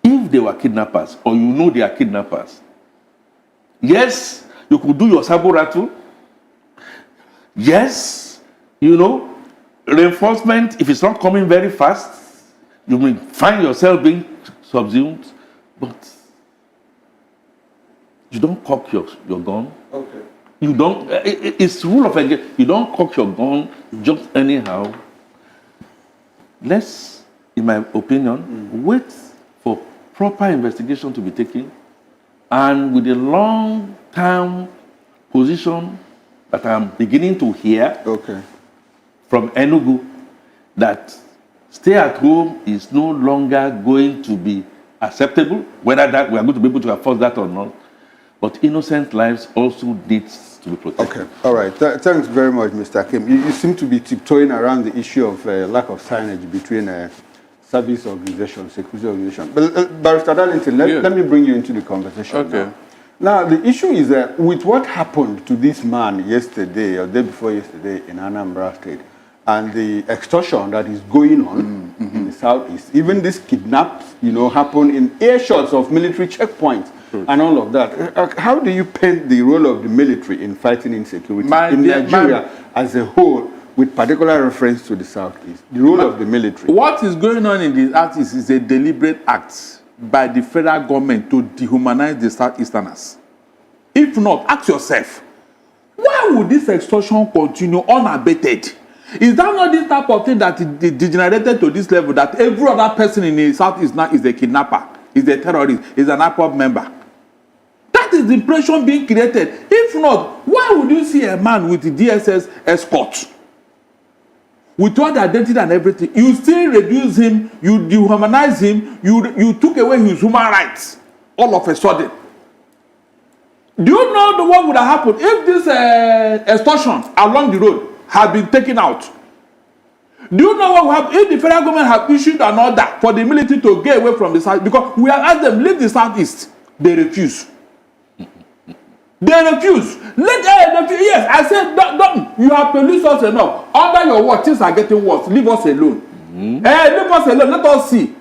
if they were kidnappers, or they are kidnappers, yes, you could do your sabotage. Yes, reinforcement, if it's not coming very fast, you may find yourself being subsumed, but you don't cock your gun. Okay. You don't, it's rule of engagement. You don't cock your gun just anyhow. Let's, in my opinion, wait for proper investigation to be taken, and with a long-term position that I'm beginning to hear from Enugu, that stay at home is no longer going to be acceptable, whether that we are going to be able to enforce that or not. But innocent lives also needs to be protected. Okay, all right. Thanks very much, Mr. Kim. You seem to be tiptoeing around the issue of lack of signage between service organizations, security organizations. But Barrister Darlington, let me bring you into the conversation. Okay. Now, the issue is with what happened to this man yesterday or day before yesterday in Anambra State, and the extortion that is going on in the Southeast, even this kidnaps, happen in earshots of military checkpoints and all of that. How do you paint the role of the military in fighting insecurity in Nigeria as a whole, with particular reference to the Southeast? The role of the military. What is going on in the Southeast is a deliberate act by the federal government to dehumanize the Southeasterners. If not, ask yourself, why would this extortion continue unabated? Is that not this type of thing that degenerated to this level, that every other person in the Southeast now is a kidnapper, is a terrorist, is an IPOB member? That is the impression being created. If not, why would you see a man with the DSS escort, with all the identity and everything? You still reduce him, you dehumanize him, you took away his human rights all of a sudden. Do you know what would have happened if this extortion along the road had been taken out? Do you know what would happen if the federal government had issued an order for the military to get away from the South? Because we have asked them, leave the Southeast. They refuse. They refuse. Yes, I said, don't. You have policed us enough. Under your watch, things are getting worse. Leave us alone. Leave us alone. Let us see.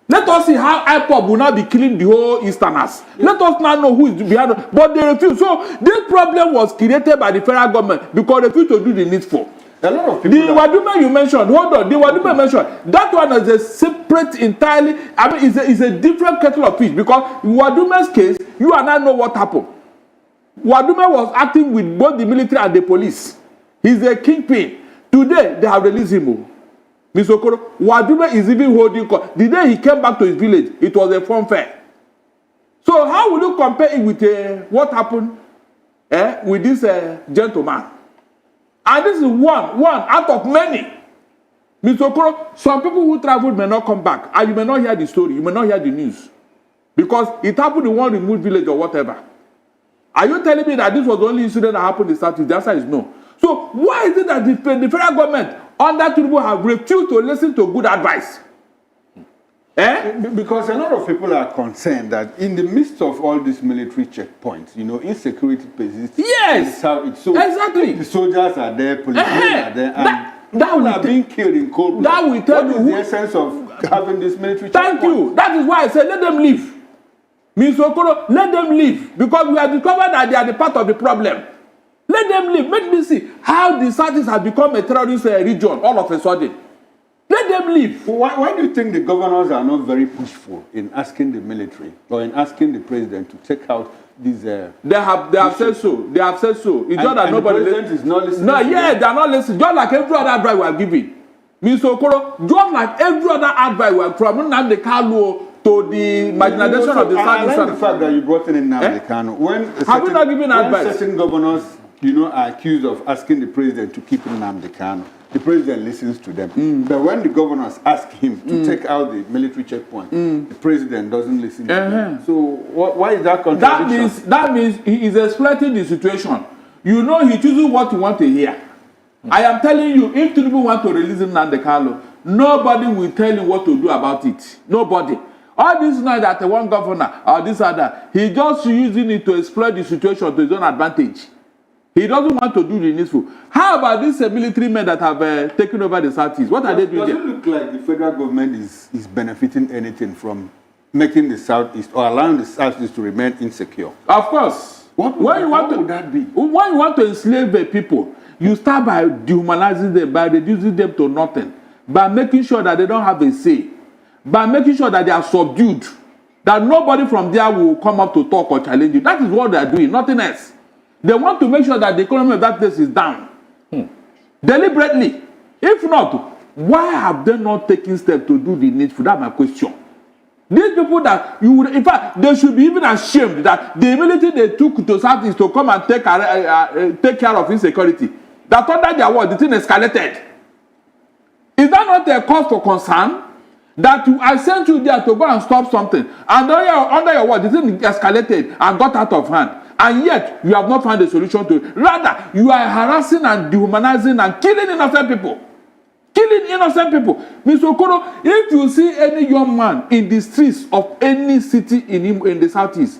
Let us see how IPOB will now be killing the whole Easterners. Let us now know who is behind it. But they refuse. So this problem was created by the federal government because they refused to do the needful. A lot of people. The Wadume you mentioned, hold on. The Wadume mentioned, that one is a separate entirely. I mean, it's a different kettle of fish, because in Wadume's case, you and I know what happened. Wadume was acting with both the military and the police. He's a kingpin. Today, they have released him. Mr. Okoro, Wadume is even holding court. The day he came back to his village, it was a fun fair. So how will you compare it with what happened with this gentleman? And this is one out of many. Mr. Okoro, some people who traveled may not come back, and you may not hear the story, you may not hear the news, because it happened in one remote village or whatever. Are you telling me that this was the only incident that happened in Southeast? The answer is no. So why is it that the federal government under TINUBU have refused to listen to good advice? Because a lot of people are concerned that in the midst of all these military checkpoints, insecurity persists. Yes, so exactly. The soldiers are there, policemen are there, and people are being killed in cold blood. That will tell you the essence of having this military checkpoint. Thank you. That is why I said let them leave. Mr. Okoro, let them leave, because we have discovered that they are the part of the problem. Let them leave. Make me see how the Southeast has become a terrorist region all of a sudden. Let them leave. Why do you think the governors are not very pushful in asking the military or in asking the president to take out these. They have said so. They have said so. It's just that nobody. The president is not listening. No, yeah, they are not listening. Just like every other advice we are giving. Mr. Okoro, just like every other advice we are from Nnamdi Kanu to the marginalization of the South. I like the fact that you brought in Nnamdi Kanu. Have you not given advice? When certain governors, are accused of asking the president to keep Nnamdi Kanu, the president listens to them. But when the governors ask him to take out the military checkpoint, the president doesn't listen to them. So why is that contradiction? That means he is exploiting the situation. You know, he chooses what you want to hear. I am telling you, if TINUBU want to release Nnamdi Kanu, nobody will tell him what to do about it. Nobody. All this now that one governor or this other, he just using it to exploit the situation to his own advantage. He doesn't want to do the needful. How about these military men that have taken over the Southeast? What are they doing there? Does it look like the federal government is benefiting anything from making the Southeast or allowing the Southeast to remain insecure? Of course. What would that be? When you want to enslave people, you start by dehumanizing them, by reducing them to nothing, by making sure that they don't have a say, by making sure that they are subdued, that nobody from there will come up to talk or challenge you. That is what they are doing, nothing else. They want to make sure that the economy of that place is down. Deliberately. If not, why have they not taken steps to do the needful? That's my question. These people that you would, in fact, they should be even ashamed that the military they took to Southeast to come and take care of insecurity, that under their word, the thing escalated. Is that not a cause for concern? That I sent you there to go and stop something, and under your word, the thing escalated and got out of hand, and yet you have not found a solution to it. Rather, you are harassing and dehumanizing and killing innocent people. Killing innocent people. Mr. Okoro, if you see any young man in the streets of any city in the Southeast,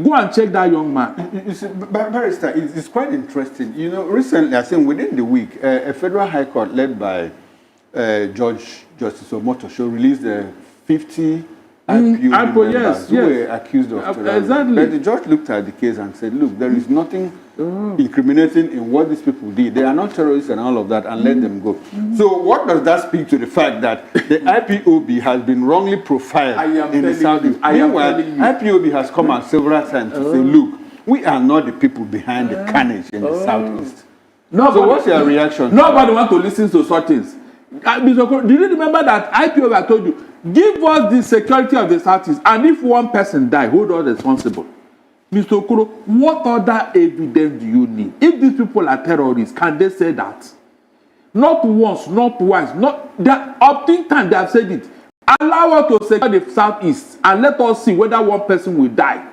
go and check that young man. You see, Barrister, it's quite interesting. You know, recently, I think within the week, a federal high court led by Judge Justice Omotosho released 50 IPO members who were accused of terrorism. Exactly. But the judge looked at the case and said, look, there is nothing incriminating in what these people did. They are not terrorists and all of that, and let them go. So what does that speak to the fact that the IPOB has been wrongly profiled in the Southeast? Meanwhile, IPOB has come out several times to say, look, we are not the people behind the carnage in the Southeast. So what's your reaction? Nobody wants to listen to such things. Mr. Okoro, do you remember that IPOB I told you, give us the security of the Southeast, and if one person die, hold us responsible. Mr. Okoro, what other evidence do you need? If these people are terrorists, can they say that? Not once, not twice, not that up to time they have said it. Allow us to secure the Southeast and let us see whether one person will die.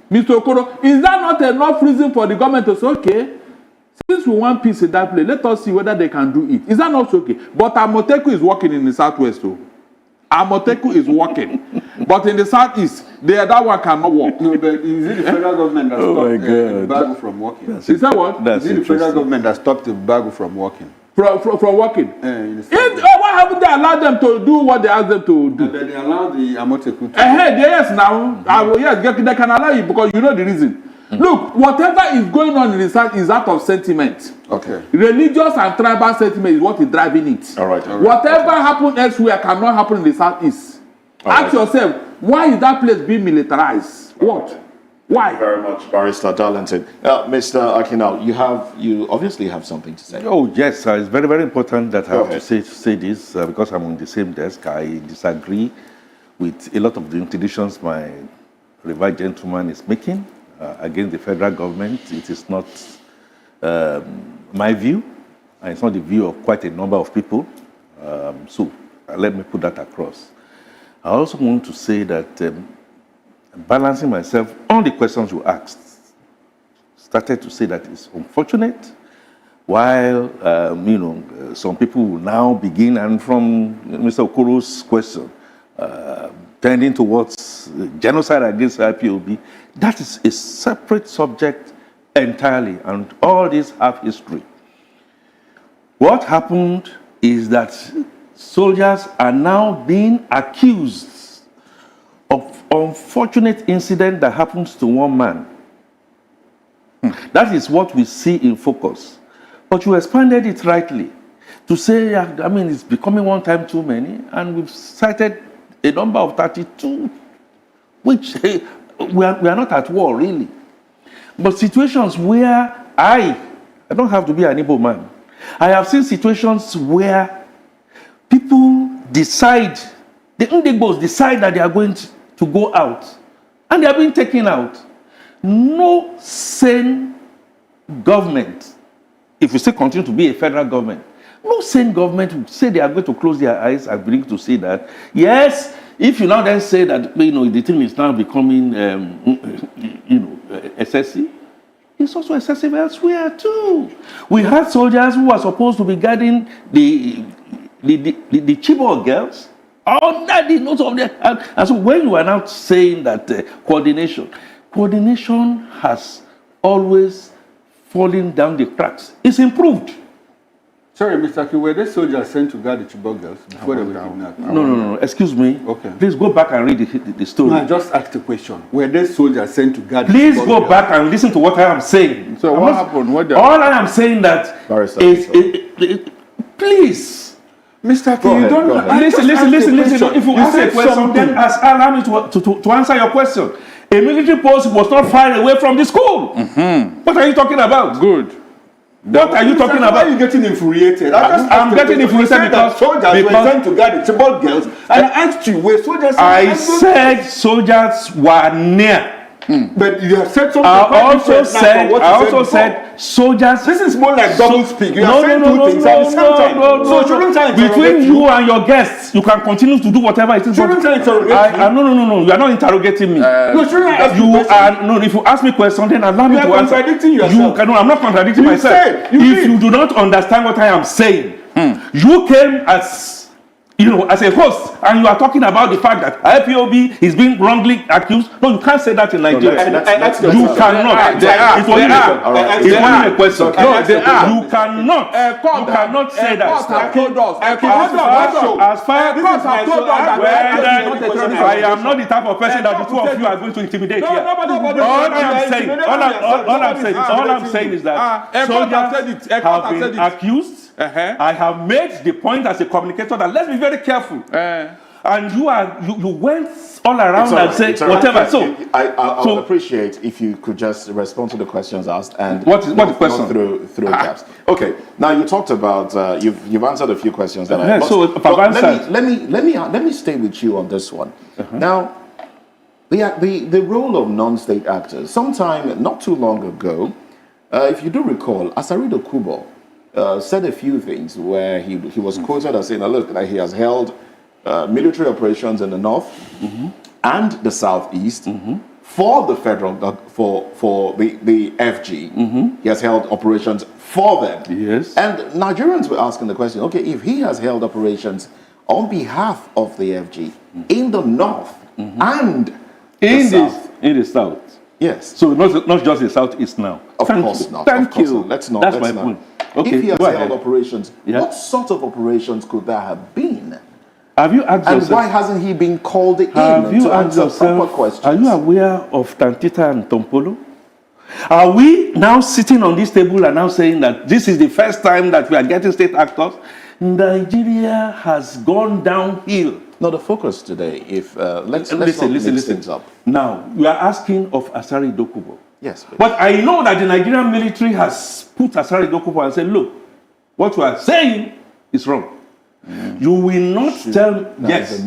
Mr. Okoro, is that not enough reason for the government to say, okay, since we want peace in that place, let us see whether they can do it. Is that not okay? But Amoteku is working in the Southwest too. Amoteku is working. But in the Southeast, that one cannot work. No, but is it the federal government that stopped the embargo from working? Is that what? Is it the federal government that stopped the embargo from working? From working? Why haven't they allowed them to do what they asked them to do? They allowed the Amoteku to... Yes, now. Yes, they can allow it because you know the reason. Look, whatever is going on in the South is out of sentiment. Okay. Religious and tribal sentiment is what is driving it. All right. Whatever happens elsewhere cannot happen in the Southeast. Ask yourself, why is that place being militarized? What? Why? Thank you very much, Barrister Darlington. Mr. Akinau, you obviously have something to say. Oh, yes. It's very, very important that I have to say this because I'm on the same desk. I disagree with a lot of the introductions my revered gentleman is making against the federal government. It is not my view, and it's not the view of quite a number of people. So let me put that across. I also want to say that balancing myself on the questions you asked, started to say that it's unfortunate, while some people will now begin, and from Mr. Okoro's question, tending towards genocide against IPOB. That is a separate subject entirely, and all these have history. What happened is that soldiers are now being accused of unfortunate incident that happens to one man. That is what we see in focus. But you expanded it rightly to say, it's becoming one time too many, and we've cited a number of 32, which we are not at war, really. But situations where I don't have to be an Igbo man. I have seen situations where people decide, the Igbos decide that they are going to go out, and they are being taken out. No sane government, if we say continue to be a federal government, no sane government would say they are going to close their eyes and begin to say that, yes, if you now then say that, the thing is now becoming, excessive, it's also excessive elsewhere too. We had soldiers who were supposed to be guarding the Chibok girls, all that the notes of their, and so when you are now saying that coordination has always fallen down the cracks. It's improved. Sorry, Mr. Aki, were the soldiers sent to guard the Chibok girls before they were kidnapped? No. Excuse me. Okay. Please go back and read the story. No, I just asked a question. Were the soldiers sent to guard Please the Chibok go girls? back and listen to what I am saying. So what happened? All I am saying that please. Mr. Aki, Go you ahead, don't go ahead. Listen. If you ask said a question, something. then allow me to answer your question. A military post was not far away from the school. What are you talking about? Good. What are you talking Why are about? you getting infuriated? I'm getting infuriated because soldiers were sent to guard the Chibok girls, and I asked you, were soldiers? I said soldiers were near. But you have said something. I also said soldiers. This is more like double speak. You have said two things at the same time. No. Shouldn't I interrogate Between you and your guests, you can continue to do whatever it is. Shouldn't I interrogate you? No. You are not interrogating me. No, shouldn't I ask You you questions? are if you ask me question, then allow me You to are answer. contradicting yourself. You can, no, I'm not contradicting You myself. said, you if did. you do not understand what I am saying, you came as as a host, and you are talking about the fact that IPOB is being wrongly accused. No, you can't say that in Nigeria. You cannot. It wasn't a question. No, they are. You cannot. You cannot say that. As far I am not the type of person that the two of you are going to intimidate here. All I'm saying is that soldiers have been accused. I have made the point as a communicator that let's be very careful. And you went all around and said whatever. So I would appreciate if you could just respond to the questions asked and what is the question? Through gaps. Okay. Now you talked about you've answered a few questions that let me stay with you on this one. Now, the role of non-state actors. Sometime not too long ago, if you do recall, Asarido Kubo said a few things where he was quoted as saying, look, that he has held military operations in the north and the southeast for the federal, for the FG. He has held operations for them. Yes. And Nigerians were asking the question, okay, if he has held operations on behalf of the FG in the north and in the south. Yes. So not just the southeast now. Of course not. Thank you. Let's not. That's my point. Okay, if he has go held ahead. operations, what sort of operations could that have been? Have you asked and yourself? why hasn't he been called in Have you to asked answer yourself? proper questions? Are you aware of Tantita and Tompolo? Are we now sitting on this table and now saying that this is the first time that we are getting state actors? Nigeria has gone downhill. No, the focus today, if let's not listen. mix things up. Now, you are asking of Asari Dokubo. Yes, please. But I know that the Nigerian military has put Asari Dokubo and said, look, what you are saying is wrong. You will not tell now, yes. If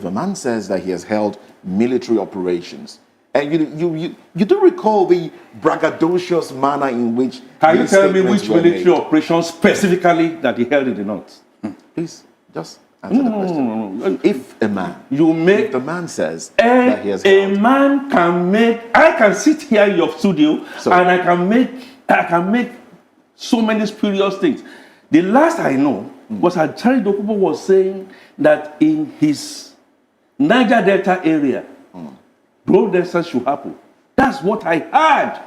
a man says that he has held military operations, and you do recall the braggadocious manner in which Can you these tell me statements which were military made? operation specifically that he held in the north? Please, just answer the question. No. If a man, if the man says that he has a held, man can make. I can sit here in your studio and I can make so many spurious things. The last I know was that Charlie Dokubo was saying that in his Niger Delta area, road density should happen. That's what I heard.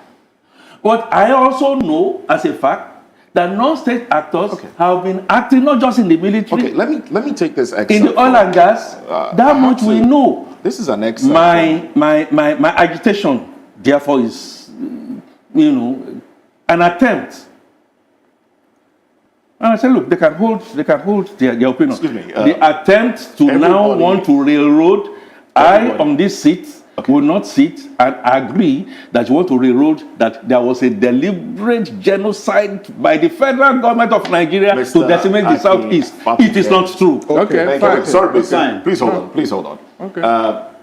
But I also know, as a fact, that non-state actors have been acting not just in the military. okay, let me take this excerpt. In the oil and gas, that much we know. This is an excerpt. My agitation, therefore, is, an attempt. And I said, look, they can hold their opinion. Excuse me. The attempt to now want to railroad I on this seat will not sit and agree that you want to railroad that there was a deliberate genocide by the federal government of Nigeria to decimate the Southeast. It is not true. Okay, fine. Sorry, please hold on. Okay.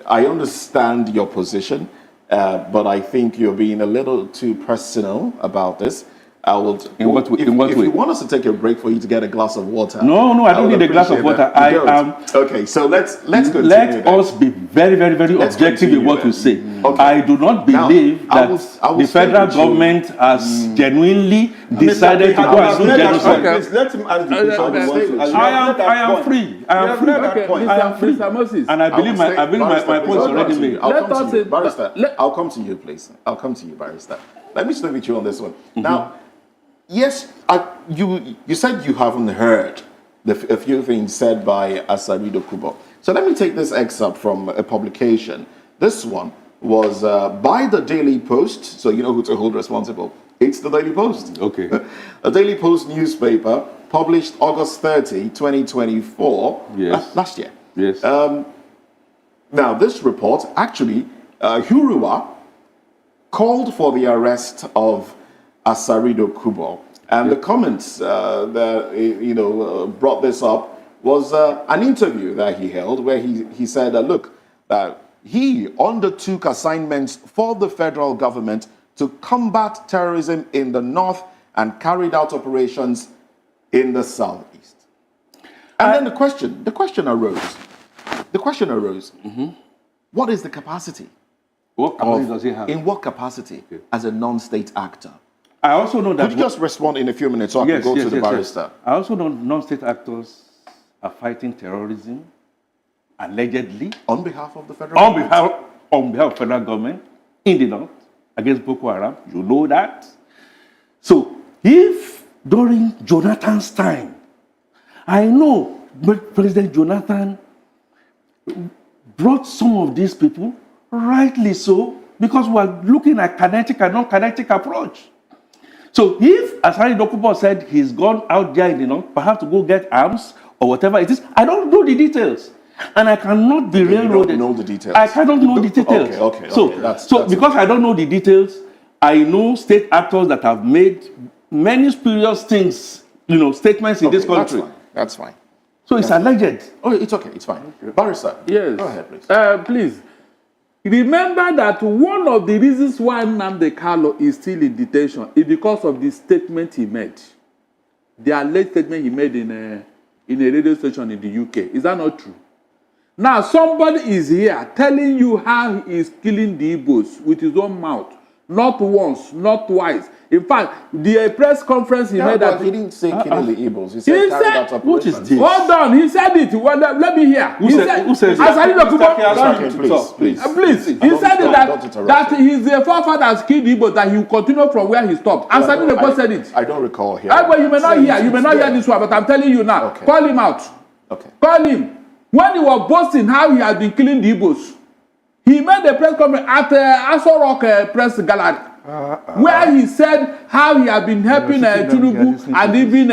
I understand your position, but I think you're being a little too personal about this. If you want us to take a break for you to get a glass of water. No, I don't need a glass of water. Okay, so let's continue. Let us be very, very, very objective in what we say. Okay. I do not believe that the federal government has genuinely decided to go and do genocide. Let him ask the question. I am free. I am free. Mr. Moses. And I believe my point is already made. Barrister, I'll come to you, please. I'll come to you, Barrister. Let me stay with you on this one. Now, yes, you said you haven't heard a few things said by Asari Dokubo. So let me take this excerpt from a publication. This one was by the Daily Post, so you know who to hold responsible. It's the Daily Post. Okay. A Daily Post newspaper published August 30, 2024, last year. Yes. Now, this report, actually, Hurua called for the arrest of Asari Dokubo. And the comments that brought this up was an interview that he held where he said, look, he undertook assignments for the federal government to combat terrorism in the north and carried out operations in the southeast. And then the question arose. What is the capacity? What capacity does he have? In what capacity as a non-state actor? I also know that... Could you just respond in a few minutes so I can go to the barrister? I also know non-state actors are fighting terrorism, allegedly. On behalf of the federal government? On behalf of federal government, in the north, against Boko Haram. You know that. So, if during Jonathan's time, I know President Jonathan brought some of these people, rightly so, because we are looking at kinetic and non-kinetic approach. So if Asari Dokubo said he's gone out there in the north, perhaps to go get arms or whatever it is, I don't know the details. And I cannot be railroaded. You don't know the details. I cannot know the details. Okay. So because I don't know the details, I know state actors that have made many spurious things, statements in this country. That's fine. So it's alleged. Oh, it's okay. It's fine. Barrister. Yes. Go ahead, please. Please. Remember that one of the reasons why Nnamdi Kanu is still in detention is because of the statement he made. The alleged statement he made in a radio station in the UK. Is that not true? Now, somebody is here telling you how he is killing the Igbos with his own mouth. Not once, not twice. In fact, the press conference he made... But he didn't say killing the Igbos. He said carried out operations. What is this? Hold on, he said it. Well, let me hear. Who says it? Asari Dokubo, Please. He said that his forefathers killed Igbo, that he will continue from where he stopped. Asari Dokubo said it. I don't recall hearing. But you may not hear. You may not hear this one, but I'm telling you now. Okay. Call him out. Okay. Call him. When he was boasting how he had been killing the Igbos, he made a press conference at Aso Rock Press Gallery, where he said how he had been helping TINUBU and even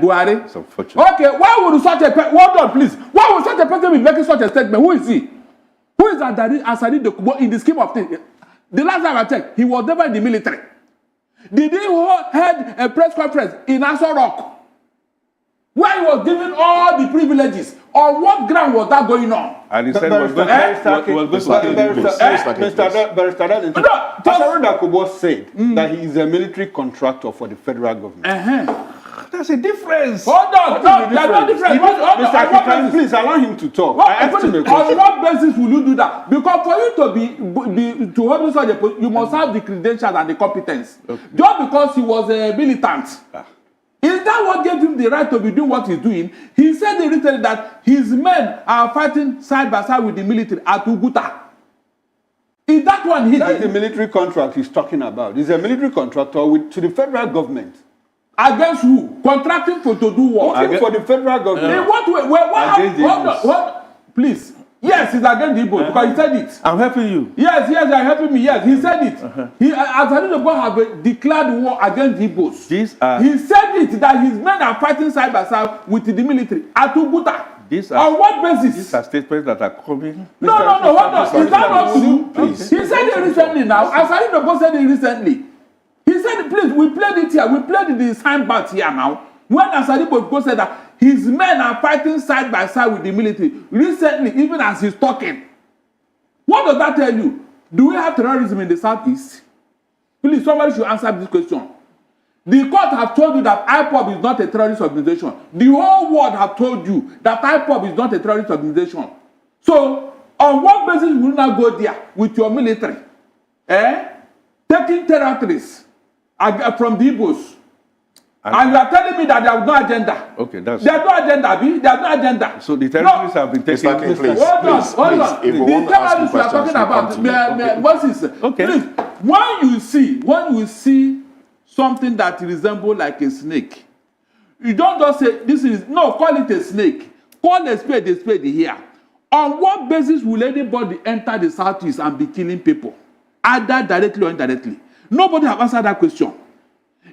Buhari. Okay, why would such a person... Hold on, please. Why would such a person be making such a statement? Who is he? Who is Asari Dokubo in the scheme of things? The last time I checked, he was never in the military. Did he hold a press conference in Aso Rock, where he was given all the privileges? On what ground was that going on? And he said Asari Dokubo said that he is a military contractor for the federal government. There's a difference. Hold on. There's no difference. Mr. Akikan, please allow him to talk. On what basis will you do that? Because for you to to hold such a post, you must have the credentials and the competence. Okay. Just because he was a militant. Is that what gave him the right to be doing what he's doing? He said recently that his men are fighting side by side with the military at Uguta. Is that one he That's the military contract he's talking about. He's a military contractor to the federal government. Against who? Contracting to do what? For the federal government. In what way? What? Please. Yes, he's against the Igbo because he said it. I'm helping you. Yes, you're helping me. Yes, he said it. He, Asari Dokubo have declared war against the Igbos. He said it that his men are fighting side by side with the military at Uguta. These On what basis? These are statements that are coming. No, hold on. Is that not true? Please. He said it recently now. Asaridogo said it recently. He said, please, we played it here. We played the signboard here now. When Asaridogo said that his men are fighting side by side with the military, recently, even as he's talking. What does that tell you? Do we have terrorism in the southeast? Please, somebody should answer this question. The court have told you that IPOB is not a terrorist organization. The whole world have told you that IPOB is not a terrorist organization. So, on what basis will you not go there with your military? Taking territories from the Igbos. And you are telling me that there is no agenda. Okay, that's... There's no agenda, B. There's no agenda. So the territories have been taken... Mr. King, please. Hold on. If we The want to ask terrorists you we are talking about, Moses. Okay. Please, when you see something that resembles like a snake, you don't just say, this is... No, call it a snake. Call a spade here. On what basis will anybody enter the southeast and be killing people? Either directly or indirectly. Nobody have answered that question.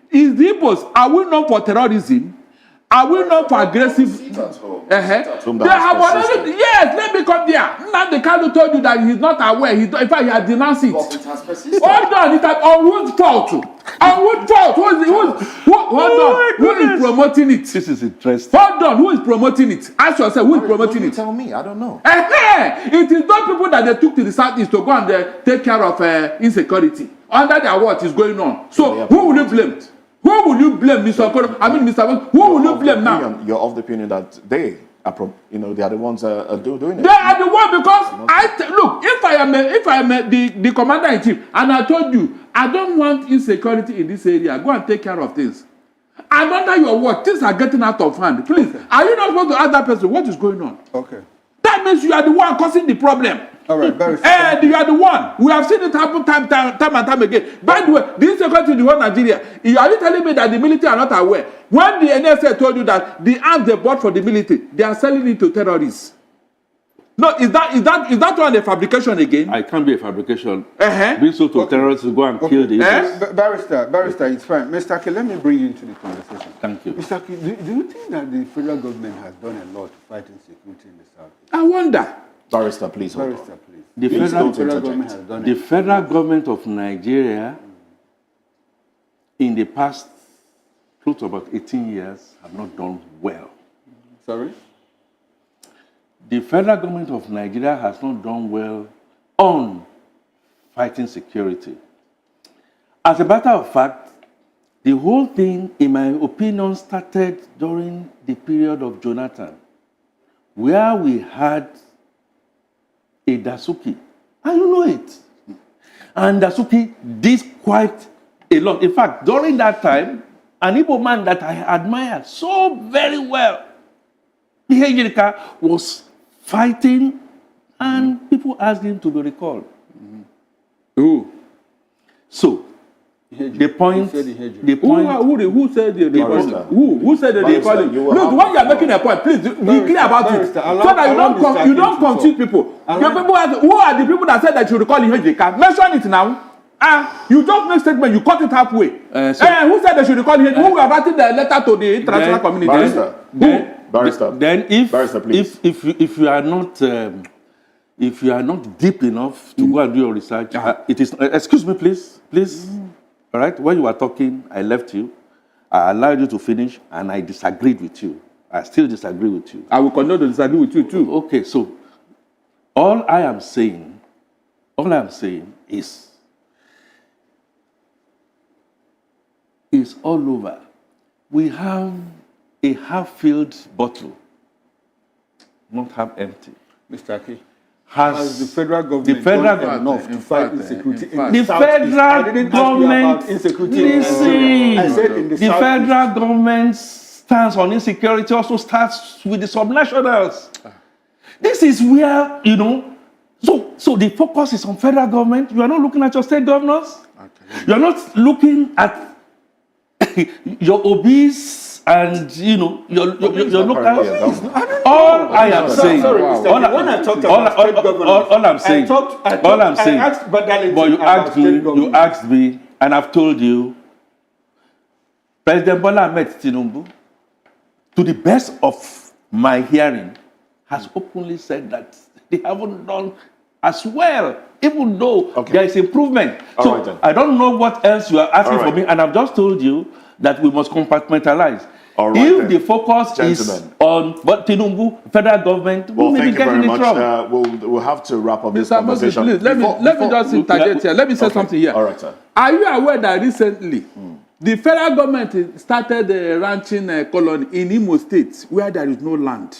Is the Igbos, are we known for terrorism? Are we known for aggressive? They have already, yes, let me come there. Now the Kanu told you that he's not aware. In fact, he has denounced it. Hold on, it has, on whose fault? On whose fault? Who is promoting it? This is interesting. Hold on, who is promoting it? Ask yourself, who is promoting it? Tell me, I don't know. It is not people that they took to the southeast to go and take care of insecurity. Under their watch is going on. So who will you blame? Who will you blame, Mr. Okoro? I mean, Mr. Who will you blame now? You're of the opinion that they are, they are the ones doing it. They are the ones because look. If I am the commander in chief, and I told you I don't want insecurity in this area, go and take care of things. And under your watch, things are getting out of hand. Please, are you not supposed to ask that person what is going on? Okay. That means you are the one causing the problem. All right, very and you are the one. We have seen it happen time and time again. By the way, this security in the whole Nigeria, are you telling me that the military are not aware? When the NSA told you that the arms they bought for the military, they are selling it to terrorists. No, is that one a fabrication again? I can't be a fabrication. Being sold to terrorists to go and kill the Barrister, it's fine. Mr. K, let me bring you into the conversation. Thank you. Mr. K, do you think that the federal government has done a lot to fight insecurity in the South? I wonder. Barrister, please hold on. Barrister, please. The federal government of Nigeria in the past close to about 18 years have not done well. Sorry? The federal government of Nigeria has not done well on fighting security. As a matter of fact, the whole thing, in my opinion, started during the period of Jonathan, where we had a Dasuki, and you know it. And Dasuki did quite a lot. In fact, during that time, an Igbo man that I admired so very well, Ihejirika, was fighting, and people asked him to be recalled. Who? So, the point. Who said the recalling? Who said the recalling? Look, when you are making a point, please be clear about it, so that you don't confuse people. Your people who are the people that said that you recall Ihejirika? Mention it now. You just make statement, you cut it halfway. Who said they should recall Ihejirika? Who were writing the letter to the international community? Barrister. Then if you are not deep enough to go and do your research, it is. Excuse me, please. All right. When you were talking, I left you. I allowed you to finish, and I disagreed with you. I still disagree with you. I will continue to disagree with you too. Okay. So, all I am saying is all over. We have a half-filled bottle, not half empty. Mr. K, has the federal government done enough to fight insecurity in the federal government? Listen, I said in the federal government stance on insecurity also starts with the subnationals. This is where, so the focus is on federal government. You are not looking at your state governors. You are not looking at your OBs and your local. All I am saying. When I talked about state governors, all I'm saying. I asked but you asked me, and I've told you, President Bola met TINUBU, to the best of my hearing, has openly said that they haven't done as well, even though there is improvement. All right, then. I don't know what else you are asking All for right. me, and I've just told you that we must compartmentalize. All right, If then. the focus is Gentlemen. on what TINUBU, federal government, Well, we may be thank you getting very in much. trouble. We'll have to wrap up this Mr. Moses, conversation. please, let me just interject here. Let me say something here. All right, sir. Are you aware that recently the federal government started a ranching colony in Imo State where there is no land?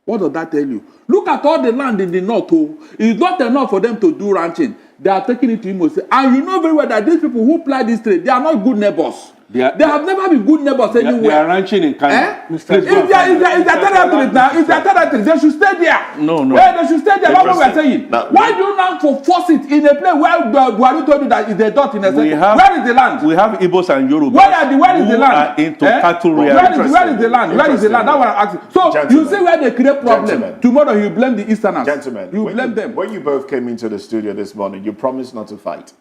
What does that tell you? Look at all the land in the north. Oh, it's not enough for them to do ranching. They are taking it to Imo State. And you know very well that these people who ply this trade, they are not good neighbors. They have never been good neighbors anywhere. They are ranching in Canada. If they are territory now, if they are territory, they should stay there. No. They should stay there. That's what we are saying. Now, Why do you now force it in a place where Buhari told you that is a dot in a second? Where is the land? We have Igbos and Yorubas Where is the land? are into cattle Where rearing. is the land? Where is the land? That's what I'm asking. So Gentlemen. you see where they create problem. Gentlemen. Tomorrow you blame the Easterners. Gentlemen, You blame them. when you both came into the studio this morning, you promised not to fight.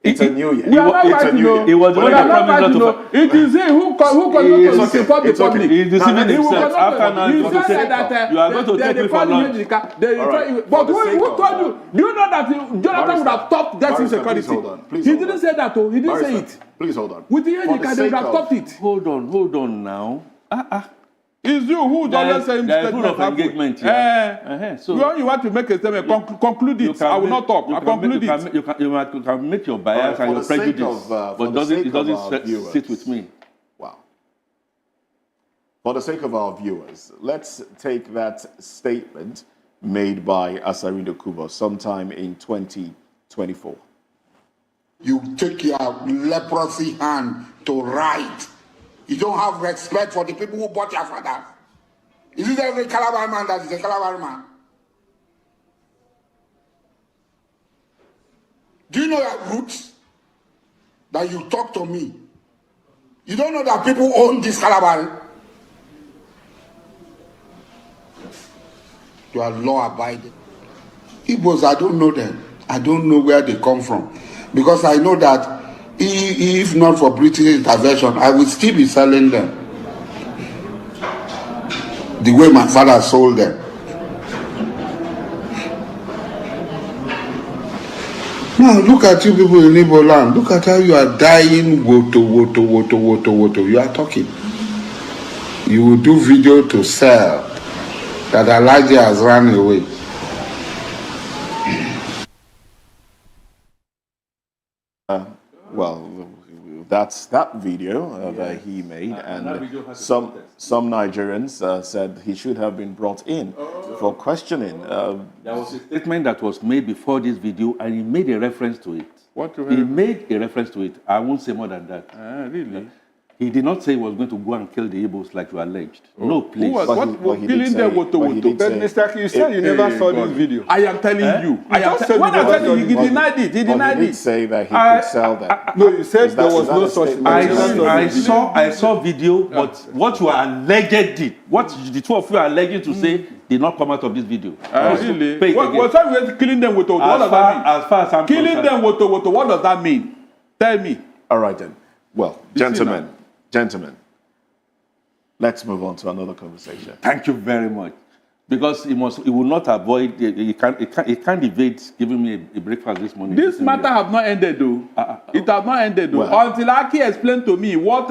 It's a new year. We are not It's a fighting. new year. It was the We one are that not promised not fighting. to It is he who cannot It's okay. support the It's okay. public. He's deceiving He will himself. cannot- After now, You he's going to said say that you are going to take me for lunch. All right. But For the sake who of, told you? Do you know that Jonathan would have stopped that Barrister, insecurity? please hold on. Please He hold didn't on. say that. He didn't say Barrister, it. please hold on. With the For Edika, they would sake have of- stopped it. Hold on now. It's you who always say There is statement rule of halfway. engagement here. So When you want to make a statement, conclude it. I will not talk. I conclude it. You can make your bias All right, and for your the sake prejudice, of, for but the it sake of our doesn't viewers. sit with me. Wow. For the sake of our viewers, let's take that statement made by Asarido Kubo sometime in 2024. You take your leprosy hand to write. You don't have respect for the people who bought your father. Is it every Calabar man that is a Calabar man? Do you know your roots? That you talk to me. You don't know that people own this Calabar. You are law-abiding. Igbos, I don't know them. I don't know where they come from. Because I know that if not for British intervention, I would still be selling them. The way my father sold them. Now look at you people in Igbo land. Look at how you are dying. Woto. You are talking. You will do video to sell that Elijah has run away. Well, that's that video that he made, and some Nigerians said he should have been brought in for questioning. There was a statement that was made before this video, and he made a reference to it. He made a reference to it. I won't say more than that. Really? He did not say he was going to go and kill the Igbos like you alleged. No, please. Killing them woto. But Mr. K, you said you never saw this video. I am telling you. When I tell you, he denied it. He denied He did it. say that he could sell that. No, you said there was no a such statement? I saw video, but what you are alleged did, what the two of you are alleging to say, did not come out of this video. Really? What time we killing them woto? What does that mean? As far as I'm Killing concerned. them woto. What does that mean? Tell me. All right then. Well, gentlemen, let's move on to another conversation. Thank you very much. Because he will not avoid, he can't evade giving me a breakfast this morning. This matter have not ended though. It have not ended though. Well, until Aki explained to me what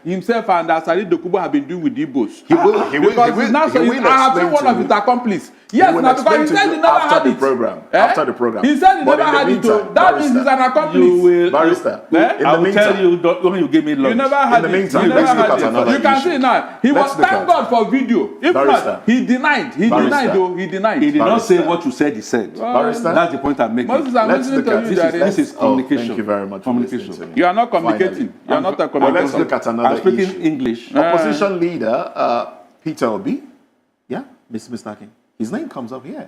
himself and Asari Dokubo have been doing with the Igbos. He will I have seen one of his accomplices. Yes, will now because he said he never after had the it. program. After the program. He said he But never in the had it. meantime, That means he's an accomplice. You will, Barrister. I will tell you when you give me lunch. You never had In the it. meantime, You never let's look had at it. another You can issue. see now. He Let's was look thank at- God for video. If Barrister. not, he denied. He denied though. He denied. He did not Barrister. say what you said he said. Barrister. That's the point I'm making. Moses, I'm Let's listening look to at you, this. Jare. This is communication. Thank you very much for listening to me. You are not communicating. You are not a Well, communicator. let's look at another I'm speaking issue. English. Opposition leader Peter Obi, yeah, Mr. King. His name comes up here.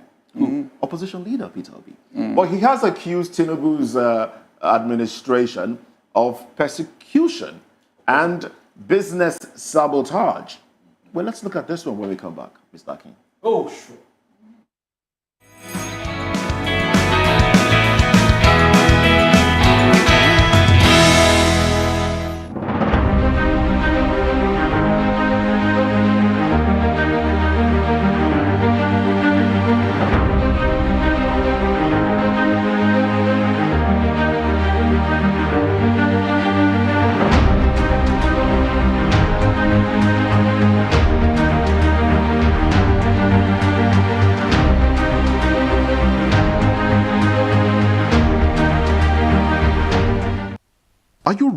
Opposition leader Peter Obi. But he has accused Tinubu's administration of persecution and business sabotage. Well, let's look at this one when we come back, Mr. King. Oh, sure.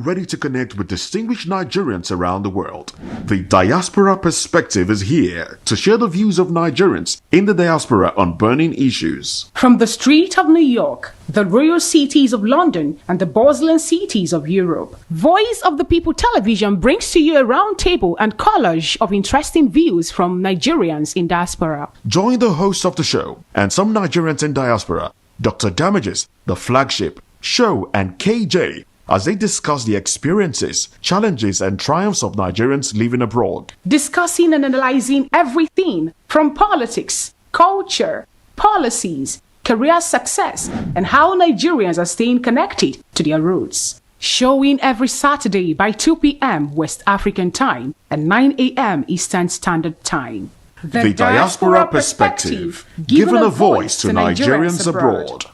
ready to connect with distinguished Nigerians around the world. The Diaspora Perspective is here to share the views of Nigerians in the diaspora on burning issues. From the street of New York, the royal cities of London, and the bustling cities of Europe, Voice of the People Television brings to you a roundtable and collage of interesting views from Nigerians in diaspora. Join the host of the show and some Nigerians in diaspora, Dr. Damages, the flagship, Show, and KJ, as they discuss the experiences, challenges, and triumphs of Nigerians living abroad. Discussing and analyzing everything from politics, culture, policies, career success, and how Nigerians are staying connected to their roots. Showing every Saturday by 2 p.m. West African Time and 9 a.m. Eastern Standard Time. The Diaspora Perspective, giving a voice to Nigerians abroad.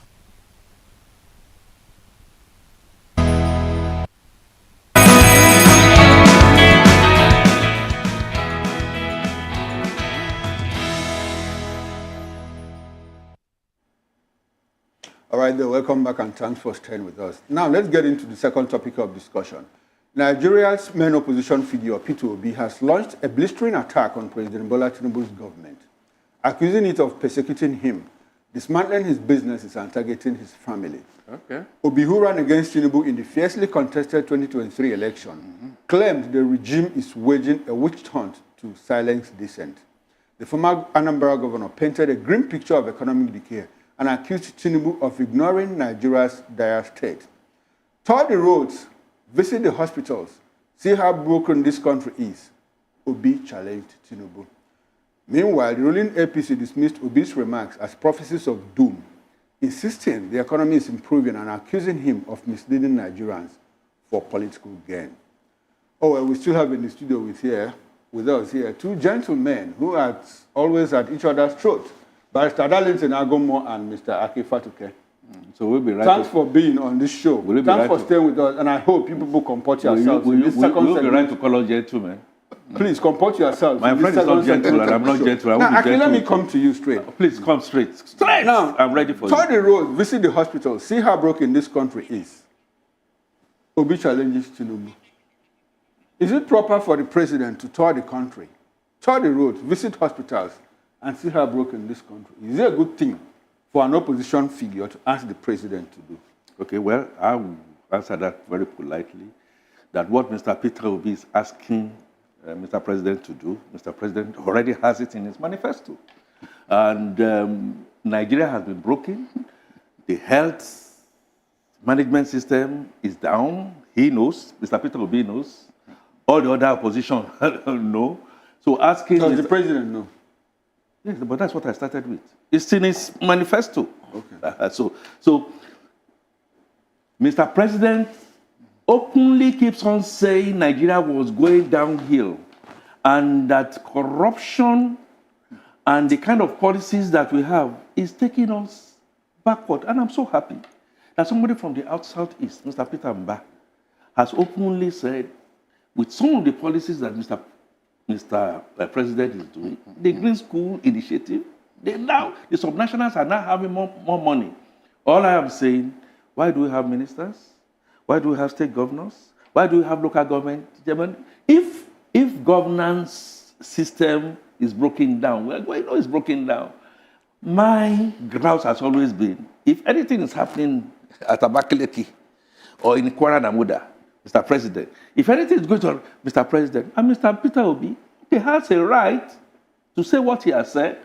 All right, then, welcome back and thanks for staying with us. Now, let's get into the second topic of discussion. Nigeria's main opposition figure, Peter Obi, has launched a blistering attack on President Bola Tinubu's government, accusing it of persecuting him, dismantling his businesses, and targeting his family. Okay. Obi, who ran against Tinubu in the fiercely contested 2023 election, claimed the regime is waging a witch hunt to silence dissent. The former Anambra governor painted a grim picture of economic decay and accused Tinubu of ignoring Nigeria's dire state. Tour the roads, visit the hospitals, see how broken this country is, Obi challenged Tinubu. Meanwhile, the ruling APC dismissed Obi's remarks as prophecies of doom, insisting the economy is improving and accusing him of misleading Nigerians for political gain. Oh, well, we still have in the studio with us here two gentlemen who are always at each other's throats. Barrister Darlington Agomo and Mr. Aki Fatuke. So we'll be right. Thanks for being on this show. Thanks for staying with us, and I hope you people comport yourselves. We'll be right to call us gentlemen. Please comport yourselves. My friend is not gentle, and I'm not gentle. Now, Aki, let me come to you straight. Please come straight. Straight. Now, I'm ready for you. Tour the road, visit the hospital, see how broken this country is. Obi challenges Tinubu. Is it proper for the president to tour the country, tour the roads, visit hospitals, and see how broken this country is? Is it a good thing for an opposition figure to ask the president to do? Okay, well, I will answer that very politely, that what Mr. Peter Obi is asking Mr. President to do, Mr. President already has it in his manifesto. And Nigeria has been broken. The health management system is down. He knows, Mr. Peter Obi knows. All the other opposition know. So asking... Does the president know? Yes, but that's what I started with. It's in his manifesto. Okay. So, Mr. President openly keeps on saying Nigeria was going downhill and that corruption and the kind of policies that we have is taking us backward. And I'm so happy that somebody from the Southeast, Mr. Peter Mba, has openly said, with some of the policies that Mr. President is doing, the Green School Initiative, the subnationals are now having more money. All I am saying, why do we have ministers? Why do we have state governors? Why do we have local government? If governance system is broken down, well, we know it's broken down. My grouse has always been, if anything is happening at Abakaliki or in Kwara Namuda, Mr. President, if anything is going on, Mr. President, and Mr. Peter Obi, he has a right to say what he has said,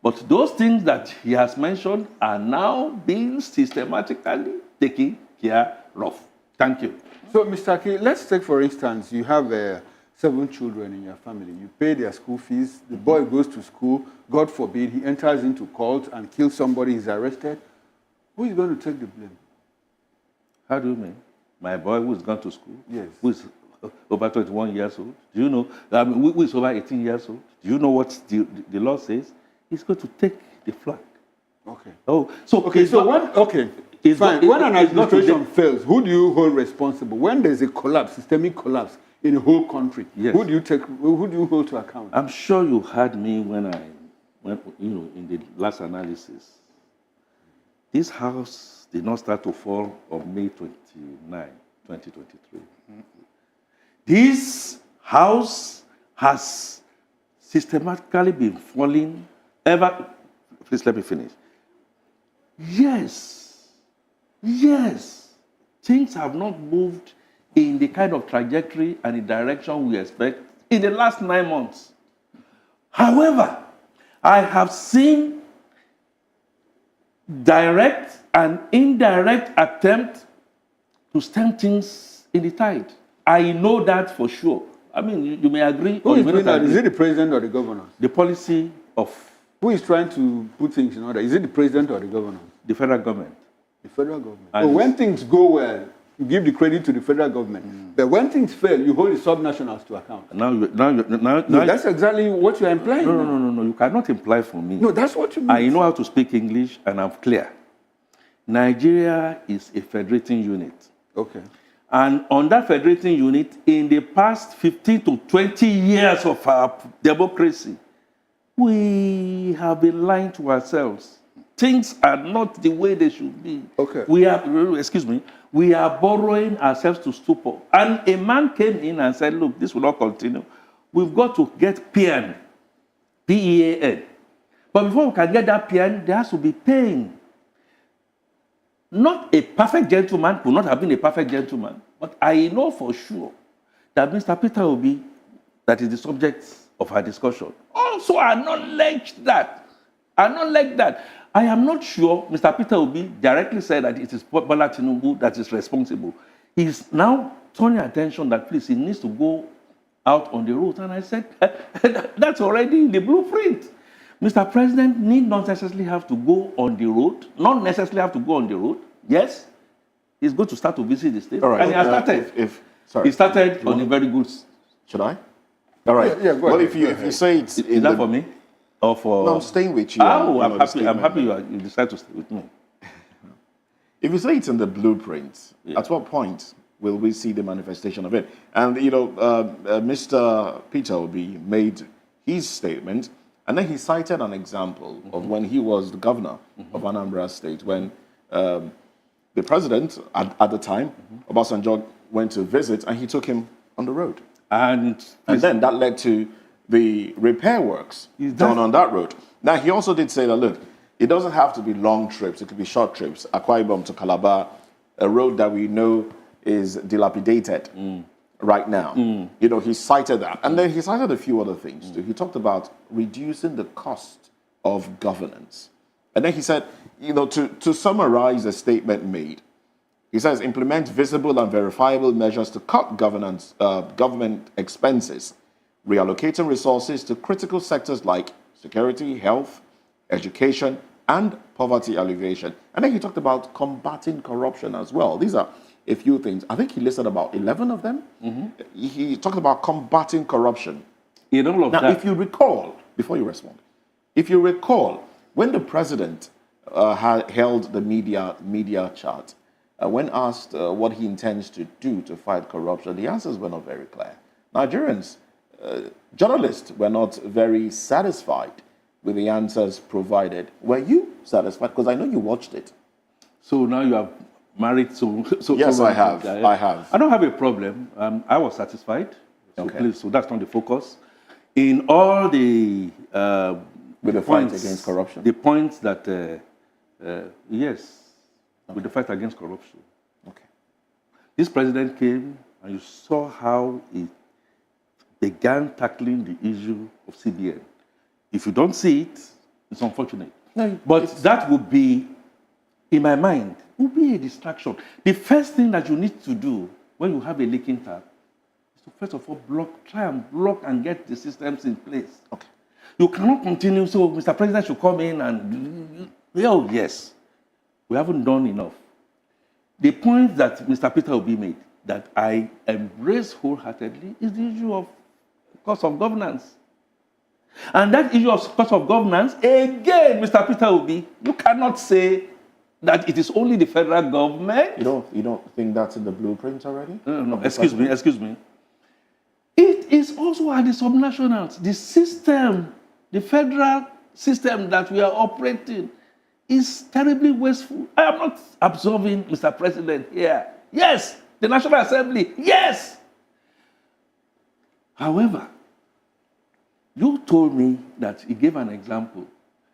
but those things that he has mentioned are now being systematically taken care of. Thank you. So, Mr. Aki, let's take, for instance, you have 7 children in your family. You pay their school fees. The boy goes to school. God forbid, he enters into cult and kills somebody. He's arrested. Who is going to take the blame? How do you mean? My boy who's gone to school? Yes. Who is over 21 years old? Do you know? Who is over 18 years old? Do you know what the law says? He's going to take the flag. Okay. Oh, so fine. When an administration fails, who do you hold responsible? When there's a collapse, systemic collapse in a whole country, yes. Who do you hold to account? I'm sure you heard me when in the last analysis. This house did not start to fall on May 29, 2023. This house has systematically been falling ever. Please let me finish. Yes, things have not moved in the kind of trajectory and the direction we expect in the last 9 months. However, I have seen direct and indirect attempt to stem things in the tide. I know that for sure. I mean, you may agree Who or you is may doing not that? agree. Is it the president or the governor? The policy of Who is trying to put things in order? Is it the president or the governor? the federal government. The federal government. And So when things go well, you give the credit to the federal government. But when things fail, you hold the subnationals to account. Now, That's exactly what you are implying. no. You cannot imply for me. No, that's what you mean. I know how to speak English and I'm clear. Nigeria is a federating unit. Okay. And on that federating unit, in the past 15 to 20 years of our democracy, we have been lying to ourselves. Things are not the way they should be. Okay. We are borrowing ourselves to stupor. And a man came in and said, look, this will not continue. We've got to get PN, P-E-A-N. But before we can get that PN, there has to be pain. Not a perfect gentleman, could not have been a perfect gentleman, but I know for sure that Mr. Peter Obi, that is the subject of our discussion, also acknowledged that. I am not sure Mr. Peter Obi directly said that it is Bola TINUBU that is responsible. He's now turning attention that please he needs to go out on the road. And I said, that's already in the blueprint. Mr. President need not necessarily have to go on the road, Yes, he's going to start to visit the state. All right. And he has started. Sorry. He started on a very good. Should I? All right. Yeah, go well, ahead. if you say it's Is that for me? Or for. No, I'm staying with you. Oh, on, I'm the happy. I'm statement. happy you decide to stay with me. If you say it's in the blueprint, at what point will we see the manifestation of it? And Mr. Peter Obi made his statement, and then he cited an example of when he was the governor of Anambra State, when the president at the time, Obasanjo, went to visit, and he took him on the road. And then that led to the repair works done on that road. Now, he also did say that, look, it doesn't have to be long trips. It could be short trips. Akwa Ibom to Calabar, a road that we know is dilapidated right now. He cited that. And then he cited a few other things, too. He talked about reducing the cost of governance. And then he said, to summarize the statement made, he says, implement visible and verifiable measures to cut government expenses, reallocating resources to critical sectors like security, health, education, and poverty alleviation. And then he talked about combating corruption as well. These are a few things. I think he listed about 11 of them. He talked about combating corruption. In all of now, that. if you recall, before you respond, when the president held the media chart, when asked what he intends to do to fight corruption, the answers were not very clear. Nigerians, journalists were not very satisfied with the answers provided. Were you satisfied? Because I know you watched it. So now you are married. Yes, I have. I don't have a problem. I was satisfied. So that's not the focus. In all the with the fight against corruption, the points that with the fight against corruption. Okay. This president came and you saw how he began tackling the issue of CBN. If you don't see it, it's unfortunate. No, but that would be, in my mind, would be a distraction. The first thing that you need to do when you have a leaking tap is to first of all try and block and get the systems in place. Okay. You cannot continue, so Mr. President should come in and, oh yes, we haven't done enough. The point that Mr. Peter Obi made, that I embrace wholeheartedly, is the issue of cost of governance. And that issue of cost of governance, again, Mr. Peter Obi, you cannot say that it is only the federal government. You don't think that's in the blueprint already? No. Excuse me. It is also at the subnationals. The system, the federal system that we are operating is terribly wasteful. I am not absolving Mr. President here. Yes, The National Assembly, yes. However, you told me that he gave an example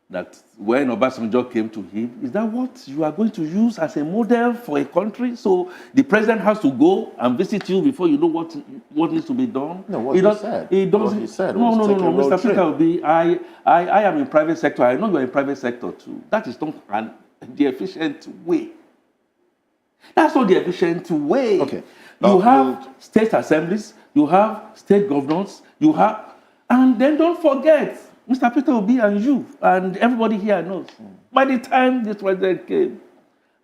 that when Obasanjo came to him, is that what you are going to use as a model for a country? So the president has to go and visit you before you know what needs to be done? No, what he said. He doesn't. What he said No, was take a road Mr. trip. Peter Obi, I am in private sector. I know you are in private sector too. That is not the efficient way. That's not the efficient way. Okay. You have state assemblies, you have state governors, you have, and then don't forget, Mr. Peter Obi and you and everybody here knows. By the time this president came,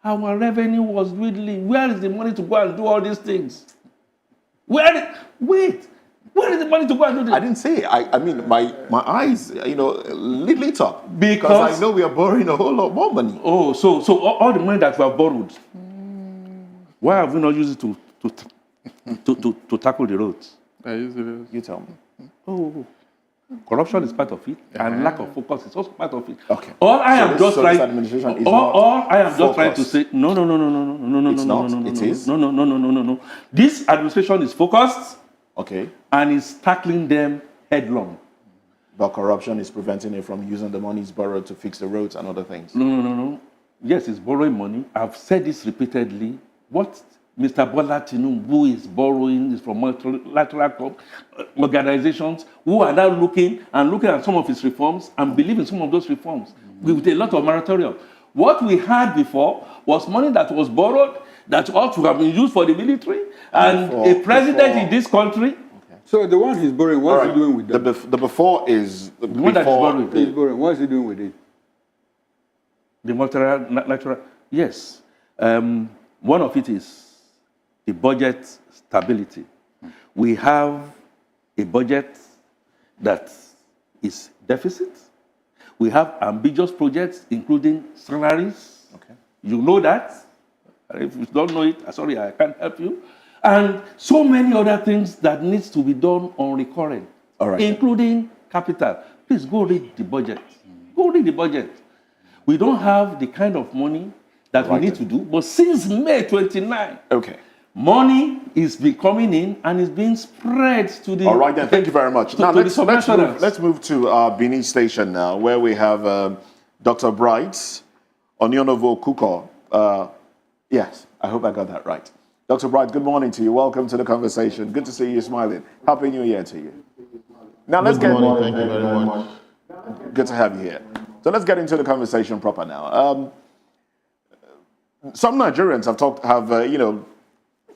our revenue was dwindling. Where is the money to go and do all these things? Where is the money to go and do this? I didn't say it. I mean, my eyes, lit up. Because I know we are borrowing a whole lot more money. Oh, so all the money that we have borrowed, why have we not used it to tackle the roads? You tell me. Oh, corruption is part of it, and lack of focus is also part of it. Okay. All I am just trying to say, no. It's not. It is. No. This administration is focused. Okay. And is tackling them headlong. But corruption is preventing it from using the money it's borrowed to fix the roads and other things. No. Yes, it's borrowing money. I've said this repeatedly. What Mr. Bola TINUBU is borrowing is from multilateral organizations who are now looking at some of his reforms and believe in some of those reforms with a lot of moratorium. What we had before was money that was borrowed that ought to have been used for the military and a president in this country. Okay. So the one he's borrowing, what is he doing with that? The before is the one that he's borrowing. What is he doing with it? The multilateral, yes. One of it is the budget stability. We have a budget that is deficit. We have ambitious projects, including salaries. Okay. You know that. If you don't know it, sorry, I can't help you. And so many other things that needs to be done on recurrent, including capital. Please go read the budget. Go read the budget. We don't have the kind of money that we need to do, but since May 29, money is coming in and is being spread to the... All right, then. Thank you very much. Now, let's move to our Benin station now, where we have Dr. Bright Onyonovo Kuko. Yes, I hope I got that right. Dr. Bright, good morning to you. Welcome to the conversation. Good to see you smiling. Happy New Year to you. Now, let's get... Good morning. Thank you very much. Good to have you here. So let's get into the conversation proper now. Some Nigerians have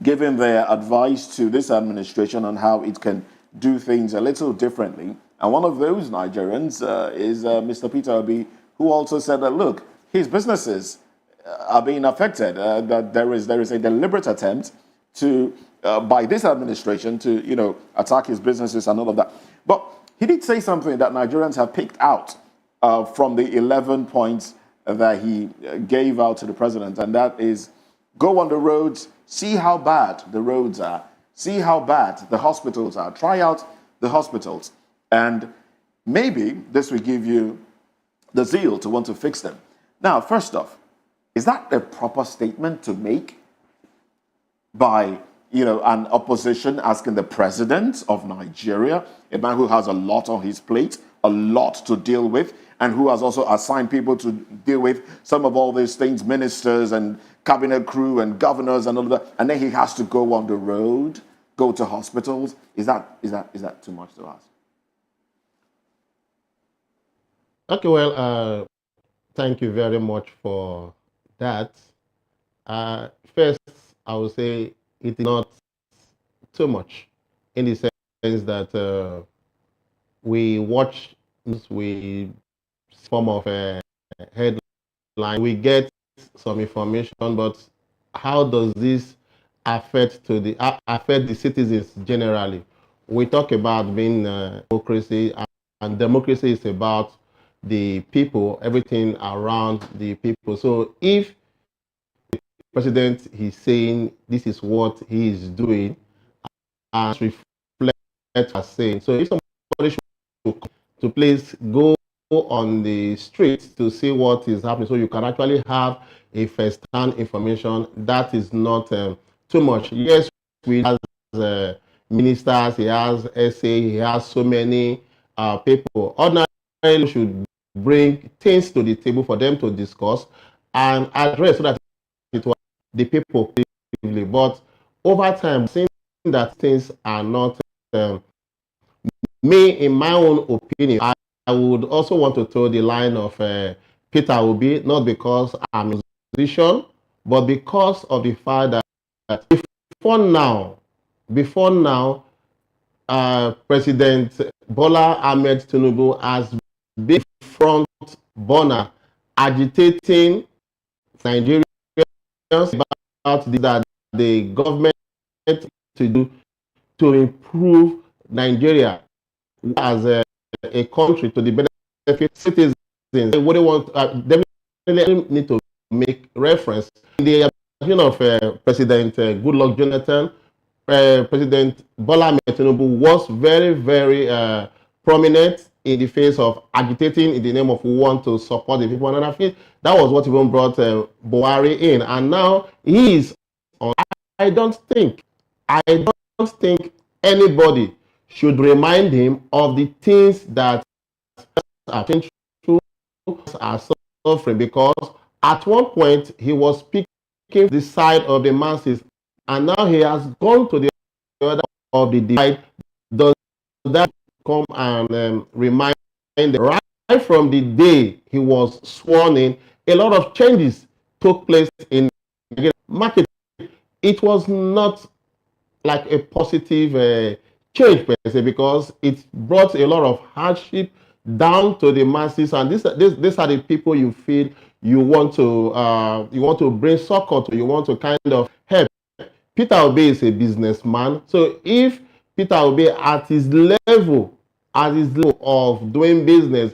given their advice to this administration on how it can do things a little differently. And one of those Nigerians is Mr. Peter Obi, who also said that, look, his businesses are being affected, that there is a deliberate attempt to, by this administration, to, attack his businesses and all of that. But he did say something that Nigerians have picked out from the 11 points that he gave out to the president, and that is go on the roads, see how bad the roads are, see how bad the hospitals are, try out the hospitals, and maybe this will give you the zeal to want to fix them. Now, first off, is that a proper statement to make by, an opposition asking the president of Nigeria, a man who has a lot on his plate, a lot to deal with, and who has also assigned people to deal with some of all these things, ministers and cabinet crew and governors and all of that, and then he has to go on the road, go to hospitals? Is that too much to ask? Okay, well, thank you very much for that. First, I would say it is not too much in the sense that we watch, we form of a headline, we get some information, but how does this affect the citizens generally? We talk about being democracy, and democracy is about the people, everything around the people. So if the president is saying this is what he is doing, and reflect as saying, so if somebody should to please go on the street to see what is happening, so you can actually have a first-hand information, that is not too much. Yes, we has ministers, he has SA, he has so many people. Ordinarily should bring things to the table for them to discuss and address so that it was the people. But over time, seeing that things are not me, in my own opinion, I would also want to toe the line of Peter Obi, not because I'm a musician, but because of the fact that before now, President Bola Ahmed Tinubu has been front burner agitating Nigerians about that the government to do to improve Nigeria as a country to the benefit citizens. They wouldn't want definitely need to make reference in the opinion of President Goodluck Jonathan. President Bola Ahmed Tinubu was very, very prominent in the face of agitating in the name of we want to support the people, and I think that was what even brought Buhari in, and now he is on. I don't think anybody should remind him of the things that are true are suffering, because at one point he was speaking the side of the masses, and now he has gone to the other of the divide. Does that come and remind them? Right from the day he was sworn in, a lot of changes took place in the market. It was not like a positive change per se, because it brought a lot of hardship down to the masses, and these are the people you feel you want to bring succor to, you want to kind of help. Peter Obi is a businessman, so if Peter Obi at his level of doing business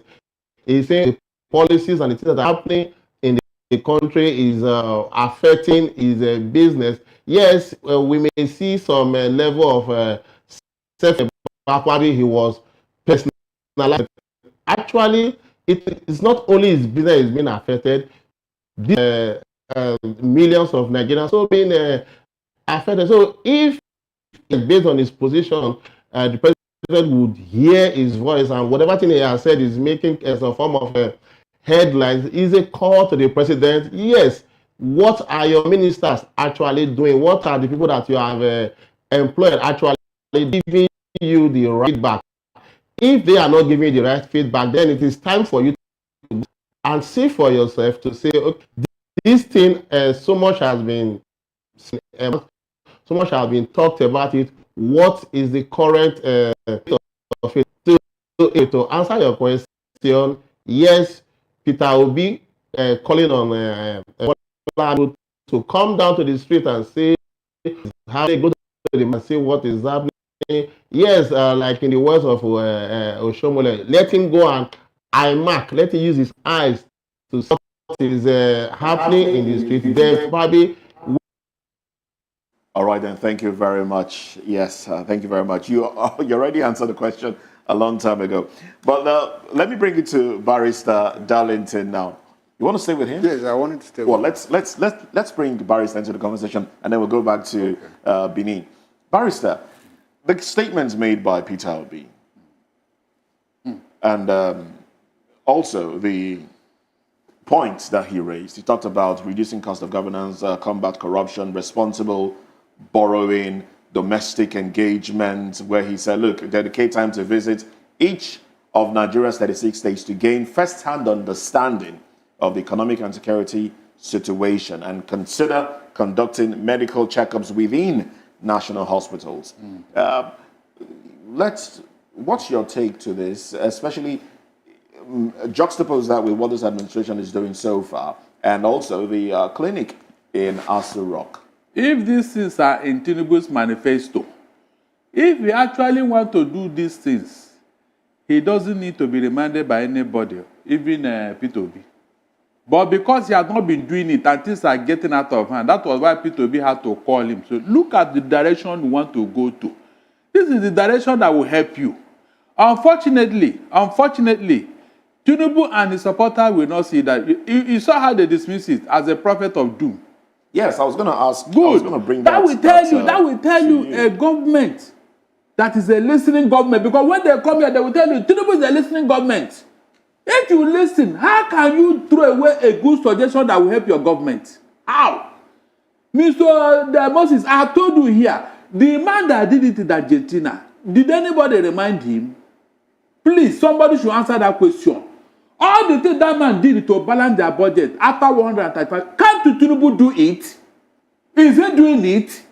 is saying the policies and the things that are happening in the country is affecting his business, yes, we may see some level of self-evaluation. He was personalized. Actually, it's not only his business is being affected, millions of Nigerians are being affected. So if based on his position, the president would hear his voice, and whatever thing he has said is making as a form of headlines, is a call to the president. Yes, what are your ministers actually doing? What are the people that you have employed actually giving you the right feedback? If they are not giving you the right feedback, then it is time for you to and see for yourself to say, okay, this thing so much has been talked about it. What is the current of it? To answer your question, yes, Peter Obi calling on to come down to the street and say, how they go to them and say what is happening. Yes, like in the words of Oshomole, let him go and let him use his eyes to see what is happening in the street. Then probably. All right, then. Thank you very much. Yes, thank you very much. You already answered the question a long time ago. But let me bring you to Barrister Darlington now. You want to stay with him? Yes, I wanted to stay with him. Let's bring Barrister into the conversation, and then we'll go back to Benin. Barrister, the statements made by Peter Obi, and also the points that he raised. He talked about reducing cost of governance, combat corruption, responsible borrowing, domestic engagement, where he said, look, dedicate time to visit each of Nigeria's 36 states to gain first-hand understanding of the economic and security situation and consider conducting medical checkups within national hospitals. What's your take to this, especially juxtapose that with what this administration is doing so far, and also the clinic in Asu Rock? If these things are in Tinubu's manifesto, if we actually want to do these things, he doesn't need to be reminded by anybody, even Peter Obi. But because he has not been doing it and things are getting out of hand, that was why Peter Obi had to call him. So look at the direction we want to go to. This is the direction that will help you. Unfortunately, Tinubu and his supporters will not see that. You saw how they dismiss it as a prophet of doom. Yes, I was going to ask. Good. I was going to bring that will tell you a government that is a listening government, because when they come here, they will tell you Tinubu is a listening government. If you listen, how can you throw away a good suggestion that will help your government? How? Mr. Moses, I have told you here, the man that did it in Argentina, did anybody remind him? Please, somebody should answer that question. All the things that man did to balance their budget after 135, can't Tinubu do it? Is he doing it?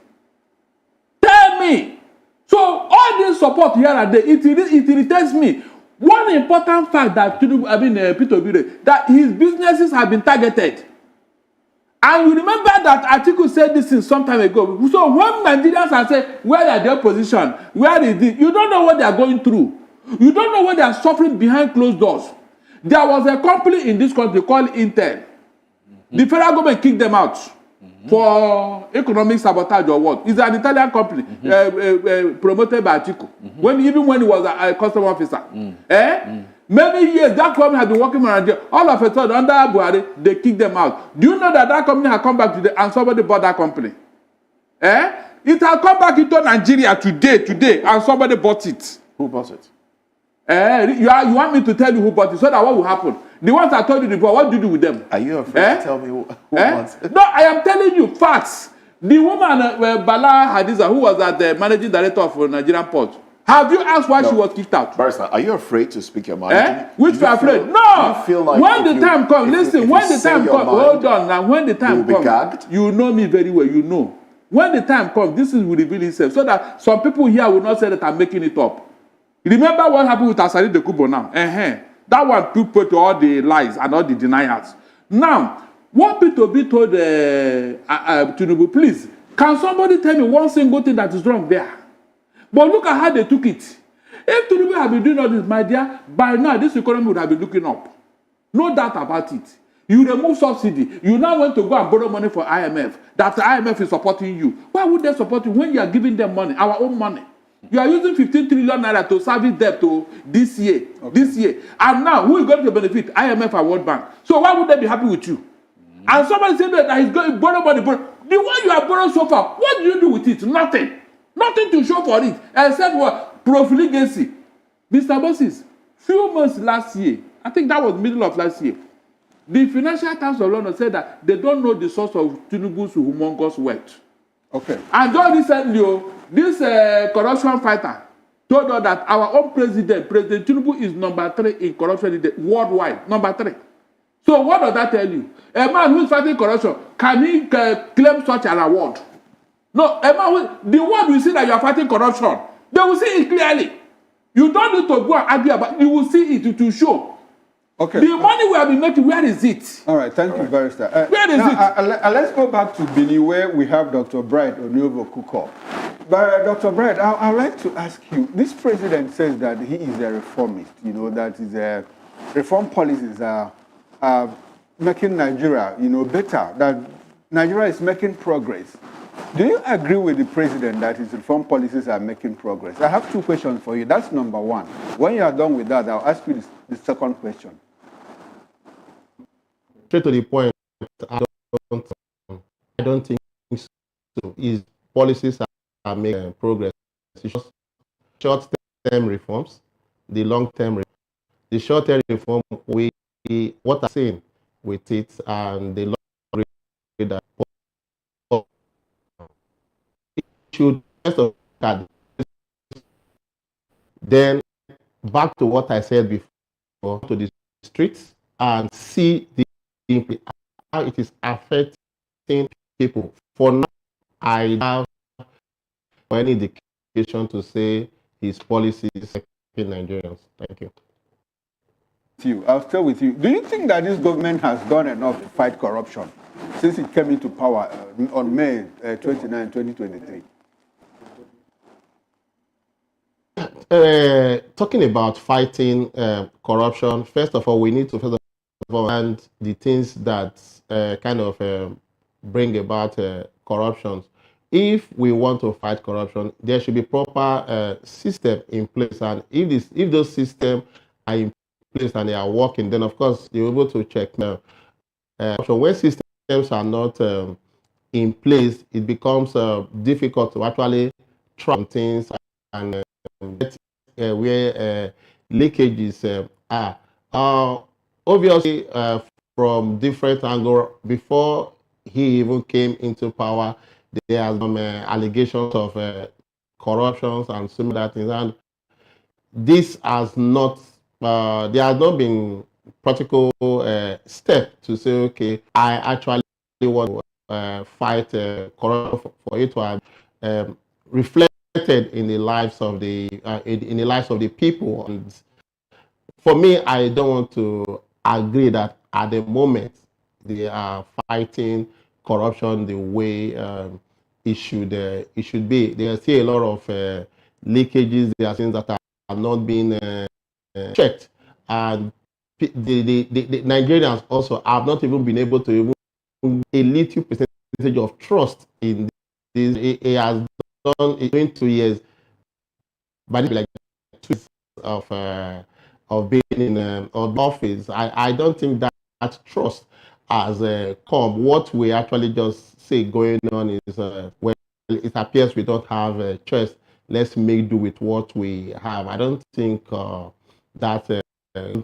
Tell me. So all this support here and there, it irritates me. One important fact that Peter Obi, that his businesses have been targeted. And you remember that article said this in some time ago. So when Nigerians are saying, where are their position? Where is it? You don't know what they are going through. You don't know what they are suffering behind closed doors. There was a company in this country called Intel. The federal government kicked them out for economic sabotage or what. It's an Italian company promoted by Atiku. Even when he was a customs officer. Many years, that company has been working around there. All of a sudden, under Buhari, they kicked them out. Do you know that that company has come back today and somebody bought that company? It has come back into Nigeria today, and somebody bought it. Who bought it? You want me to tell you who bought it, so that what will happen? The ones I told you before, what do you do with them? Are you afraid to tell me who bought it? No, I am telling you facts. The woman, Bala Hadiza, who was at the managing director of Nigerian Port, have you asked why she was kicked out? Barrister, are you afraid to speak your mind? Which you are afraid? No! You feel like when the time comes, listen, when the time comes, hold on now, when the time comes, you know me very well, you know. When the time comes, this will reveal itself, so that some people here will not say that I'm making it up. Remember what happened with Asari de Kubo now? That one put to all the lies and all the deniers. Now, what Peter B told Tinubu, please, can somebody tell me one single thing that is wrong there? But look at how they took it. If Tinubu had been doing all this, my dear, by now this economy would have been looking up. No doubt about it. You remove subsidy. You now want to go and borrow money for IMF. That the IMF is supporting you. Why would they support you when you are giving them money, our own money? You are using 15 trillion naira to service debt to this year. Okay. This year. And now, who is going to benefit? IMF and World Bank. So why would they be happy with you? And somebody said that he's going to borrow money. The one you have borrowed so far, what do you do with it? Nothing. Nothing to show for it. Except what? Profligacy. Mr. Moses, few months last year, I think that was middle of last year, the Financial Times of London said that they don't know the source of Tinubu's humongous wealth. Okay. And just recently, this corruption fighter told us that our own President Tinubu, is number 3 in corruption worldwide. Number 3. So what does that tell you? A man who is fighting corruption, can he claim such an award? No, a man the world will see that you are fighting corruption. They will see it clearly. You don't need to go and argue about it. You will see it to show. Okay. The money we have been making, where is it? All right, thank you, Barrister. Where is it? Let's go back to Benin, where we have Dr. Bright Onyovo-Kuko. But Dr. Bright, I'd like to ask you, this president says that he is a reformist, that his reform policies are making Nigeria, better, that Nigeria is making progress. Do you agree with the president that his reform policies are making progress? I have 2 questions for you. That's number 1. When you are done with that, I'll ask you the second question. Straight to the point, I don't think so. His policies are making progress. Short-term reforms, the long-term reforms. The short-term reform, what I'm saying with it, and the long-term that should then back to what I said before, to the streets and see how it is affecting people. For now, I have any indication to say his policies affecting Nigerians. Thank you. I'll stay with you. Do you think that this government has done enough to fight corruption since it came into power on May 29, 2023? Talking about fighting corruption, first of all, we need to and the things that bring about corruption. If we want to fight corruption, there should be proper system in place, and if those systems are in place and they are working, then of course you're able to check now. So when systems are not in place, it becomes difficult to actually track things and get where leakages are. Obviously, from different angles, before he even came into power, there has been allegations of corruptions and similar things, and this has not, there has not been practical step to say, okay, I actually want to fight corruption for it to have reflected in the lives of the in the lives of the people. And for me, I don't want to agree that at the moment they are fighting corruption the way it should be. There are still a lot of leakages. There are things that are not being checked, and the Nigerians also have not even been able to even a little percentage of trust in this. It has done in 2 years, but like 2 years of being in of office. I don't think that trust has come. What we actually just say going on is well, it appears we don't have a choice. Let's make do with what we have. I don't think that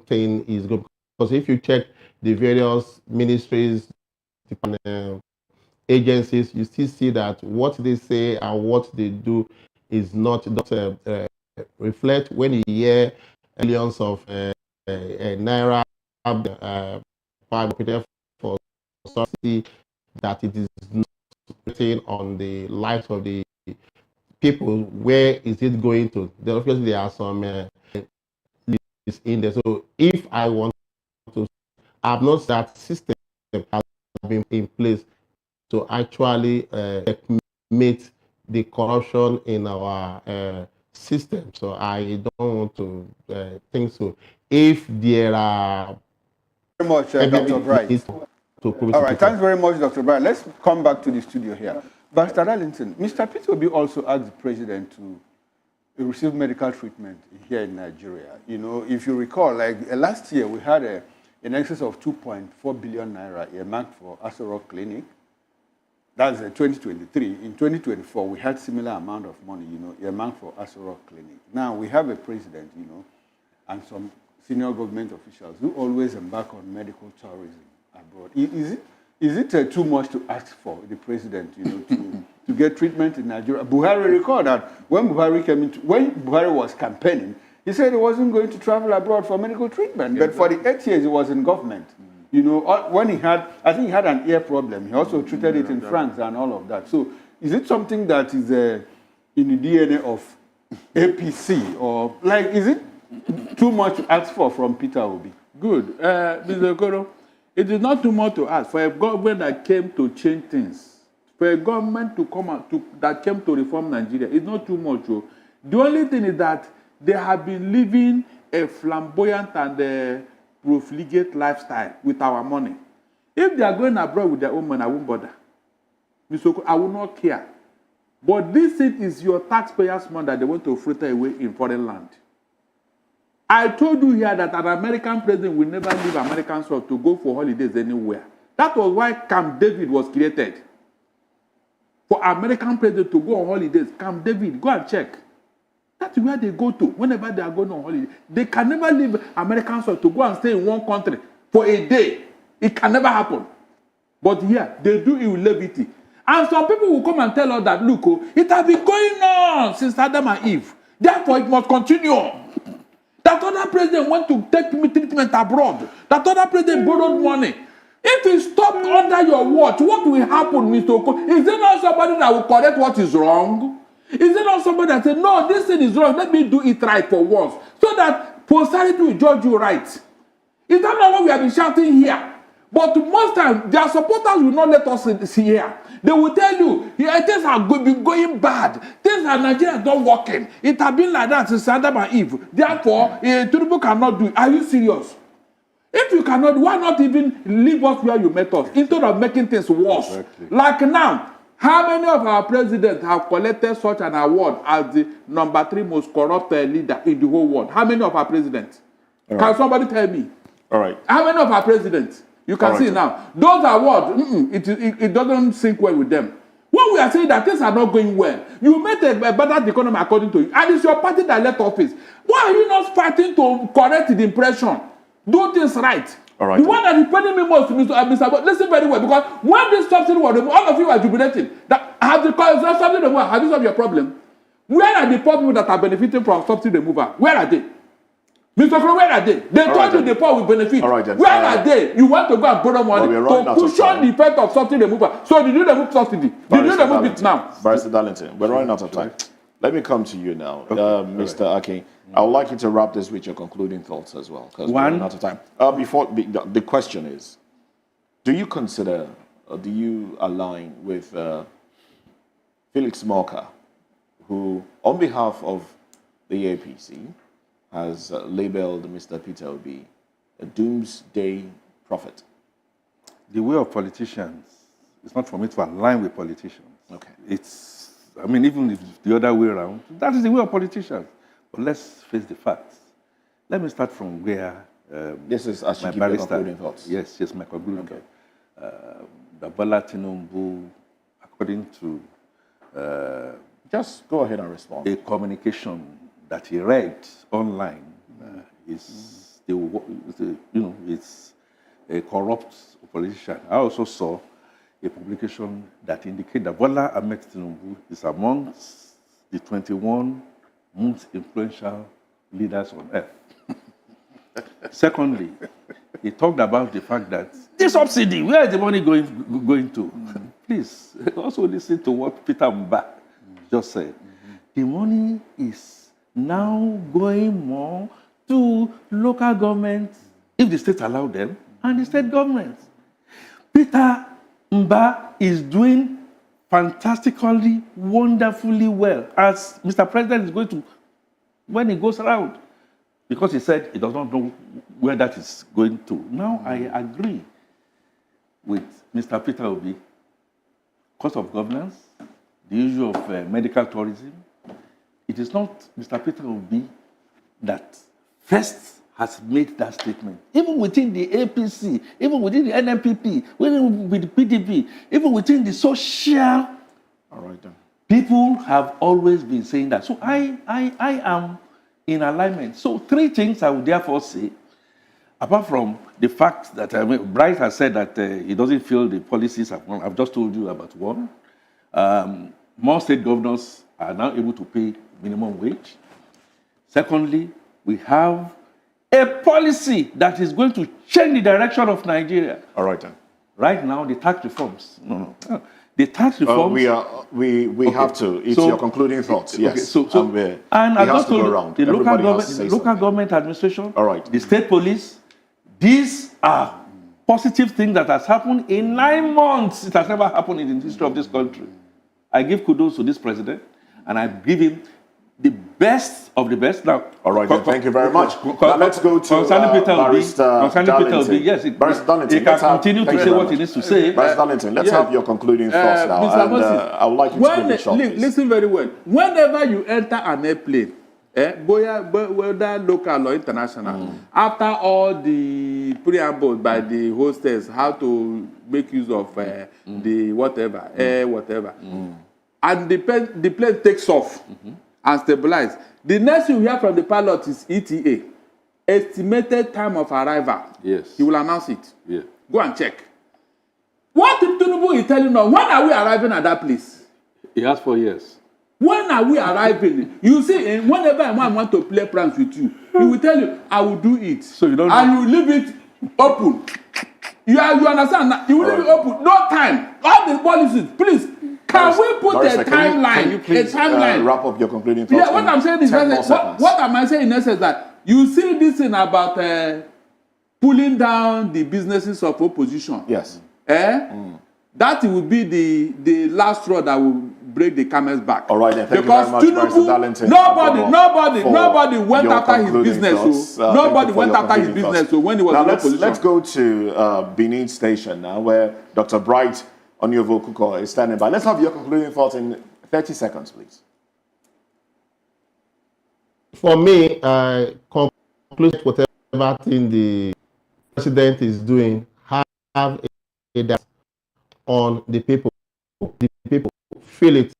thing is good, because if you check the various ministries, agencies, you still see that what they say and what they do is not reflect. When you hear millions of naira for subsidy, that it is not written on the lives of the people. Where is it going to? Then obviously there are some in there. So if I want to, I've not that system has been in place to actually meet the corruption in our system. So I don't want to think so. If there are very much, Dr. Bright. All right, thanks very much, Dr. Bright. Let's come back to the studio here. Barrister Darlington, Mr. Peter Obi also asked the president to receive medical treatment here in Nigeria. You know, if you recall, like last year, we had in excess of 2.4 billion naira earmarked for ACCUSES Clinic. That's 2023. In 2024, we had similar amount of money, you know, earmarked for ACCUSES Clinic. Now, we have a president, you know, and some senior government officials who always embark on medical tourism abroad. Is it too much to ask for the president, you know, to get treatment in Nigeria? Buhari, recall that when Buhari was campaigning, he said he wasn't going to travel abroad for medical treatment. But for the 8 years he was in government, you know, when I think he had an ear problem. He also treated it in France and all of that. So is it something that is in the DNA of APC, or like, is it too much to ask for from Peter Obi? Good. Mr. Okoro, it is not too much to ask for a government that came to change things. For a government to come out that came to reform Nigeria, it's not too much. The only thing is that they have been living a flamboyant and profligate lifestyle with our money. If they are going abroad with their own money, I won't bother. Mr. Okoro, I will not care. But this is your taxpayers' money that they want to fritter away in foreign land. I told you here that an American president will never leave American soil to go for holidays anywhere. That was why Camp David was created. For American president to go on holidays, Camp David, go and check. That's where they go to whenever they are going on holiday. They can never leave American soil to go and stay in one country for a day. It can never happen. But here, they do it with levity. And some people will come and tell us that, look, it has been going on since Adam and Eve. Therefore, it must continue. That other president went to take treatment abroad. That other president borrowed money. If it stopped under your watch, what will happen, Mr. Oko? Is there not somebody that will correct what is wrong? Is there not somebody that says, no, this thing is wrong, let me do it right for once, so that posterity will judge you right? Is that not what we have been shouting here? But most times, their supporters will not let us see here. They will tell you, yeah, things have been going bad. Things are Nigeria is not working. It has been like that since Adam and Eve. Therefore, TINUBU cannot do it. Are you serious? If you cannot, why not even leave us where you met us instead of making things worse? Exactly. Like now, how many of our presidents have collected such an award as the #3 most corrupt leader in the whole world? How many of our presidents? Can somebody tell me? All right. How many of our presidents? You can see now. Those are what? It doesn't sync well with them. When we are saying that things are not going well, you made a better economy according to you, and it's your party that left office. Why are you not fighting to correct the impression? Do things right. All right. The one that is paying me most, Mr. But listen very well, because when this subsidy was removed, all of you are jubilating. That have the subsidy removal, have you solved your problem? Where are the poor people that are benefiting from subsidy removal? Where are they? Mr. Okoro, where are they? They told you the poor will benefit. Where are they? You want to go and borrow money to cushion the effect of subsidy removal. So did you remove subsidy? Did you remove it now? Barrister Darlington, we're running out of time. Let me come to you now, Mr. Ake. I would like you to wrap this with your concluding thoughts as well, because we're running out of time. Before the question is, do you consider, or do you align with Felix Morka, who, on behalf of the APC, has labeled Mr. Peter Obi a doomsday prophet? The way of politicians, it's not for me to align with politicians. Okay. It's, I mean, even if the other way around, that is the way of politicians. But let's face the facts. Let me start from where this is as my concluding thoughts. Yes, my concluding thoughts. The Bola TINUBU, according to just go ahead and respond. A communication that he read online is it's a corrupt politician. I also saw a publication that indicated that Bola Ahmed TINUBU is amongst the 21 most influential leaders on earth. Secondly, he talked about the fact that the subsidy, where is the money going to? Please, also listen to what Peter Mba just said. The money is now going more to local governments, if the state allow them, and the state governments. Peter Mba is doing fantastically, wonderfully well, as Mr. President is going to, when he goes around, because he said he does not know where that is going to. Now, I agree with Mr. Peter Obi. Cost of governance, the issue of medical tourism. It is not Mr. Peter Obi that first has made that statement. Even within the APC, even within the NMPP, even with the PDP, even within the social, people have always been saying that. So I am in alignment. So three things I would therefore say, apart from the fact that Bright has said that he doesn't feel the policies have gone. I've just told you about one. More state governors are now able to pay minimum wage. Secondly, we have a policy that is going to change the direction of Nigeria. All right, then. Right now, the tax reforms. The tax reforms. We have to. It's your concluding thoughts. Yes. Okay, and I just told you, the local government administration, the state police, these are positive things that has happened in 9 months. It has never happened in the history of this country. I give kudos to this president, and I give him the best of the best. Now, all right, thank you very much. Now let's go to Barrister Darlington. Yes, Barrister Darlington, he can continue to say what he needs to say. Barrister Darlington, let's have your concluding thoughts now. And I would like you to give it short. Listen very well. Whenever you enter an airplane, whether local or international, after all the preambles by the hostess, how to make use of the whatever, and the plane takes off and stabilize. The next thing you hear from the pilot is ETA, estimated time of arrival. Yes. He will announce it. Yeah. Go and check. What if TINUBU is telling us, when are we arriving at that place? He has 4 years. When are we arriving? You see, whenever I want to play pranks with you, he will tell you, I will do it. So you don't and you leave it open. You understand? You will leave it open. No time. All the policies, please. Can we put a timeline? Can you please wrap up your concluding thoughts? Yeah, what I'm saying is, what am I saying in essence that you see this thing about pulling down the businesses of opposition. Yes. That will be the last straw that will break the camel's back. All right, then. Thank you very much, Barrister Darlington. Nobody went after his business. Nobody went after his business when he was in opposition. Let's go to Benin Station now, where Dr. Bright Onyovo Kuko is standing by. Let's have your concluding thoughts in 30 seconds, please. For me, I conclude whatever thing the president is doing a direct on the people. The people feel it.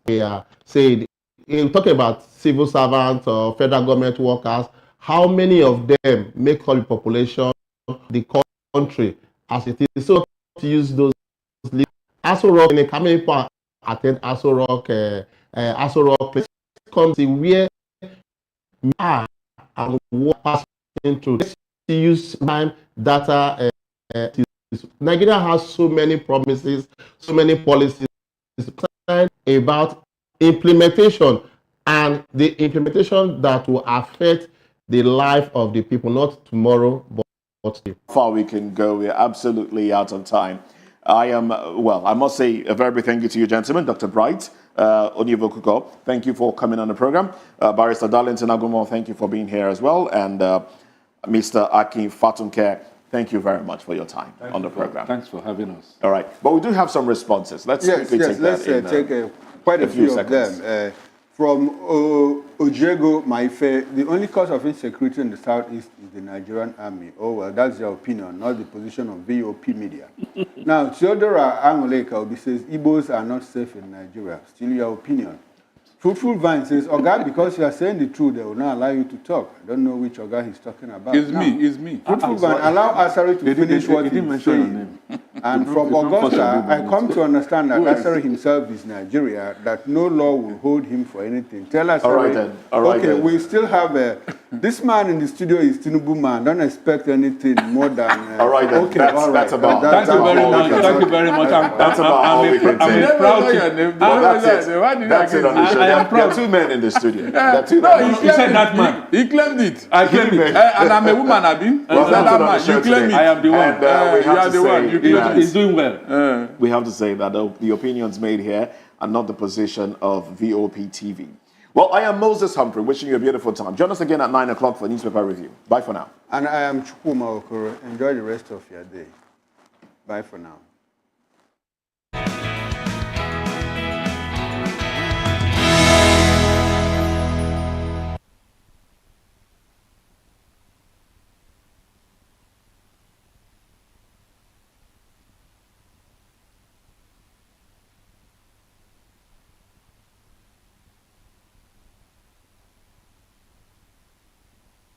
They are saying, in talking about civil servants or federal government workers, how many of them make up the population, the country as it is? So to use those ASO Rock, how many people attend ASO Rock? ASO Rock place comes where are and what passing through. Let's use time data. Nigeria has so many promises, so many policies about implementation, and the implementation that will affect the life of the people, not tomorrow, but today. How far we can go, we're absolutely out of time. I am, well, I must say a very big thank you to you, gentlemen. Dr. Bright, Onyevokuko, thank you for coming on the program. Barrister Darlington Agumo, thank you for being here as well. And Mr. Akin Fatunke, thank you very much for your time on the program. Thanks for having us. All right, but we do have some responses. Let's let's take quite a few of them. From Ojego Maife, the only cause of insecurity in the southeast is the Nigerian army. Oh, well, that's your opinion, not the position of VOP media. Now, Theodora Angoleka says, Igbos are not safe in Nigeria. Still your opinion. Fruitful Vine says, Oga, because you are saying the truth, they will not allow you to talk. I don't know which Oga he's talking about. It's me. Fruitful Vine, allow Asari to finish what he's saying. And from Augusta, I come to understand that Asari himself is Nigeria, that no law will hold him for anything. Tell us. All right then. All right then. We still have this man in the studio is TINUBU man. Don't expect anything more than. All right then. Okay, that's about. Thank you very much. Thank you very much. That's about all we can say. I'm proud to. That's it on the show. There are two men in the studio. There are two No, men. he said that man. He claimed it. I claimed it. And I'm a woman, Abin. Well, that's That it on the man. show You claim today. it. I am the one. And, we You have are to the one. say You claim that- it. He's doing well. We have to say that the opinions made here are not the position of VOP TV. Well, I am Moses Humphrey, wishing you a beautiful time. Join us again at 9 o'clock for newspaper review. Bye for now. And I am Chukuma Okoro. Enjoy the rest of your day. Bye for now.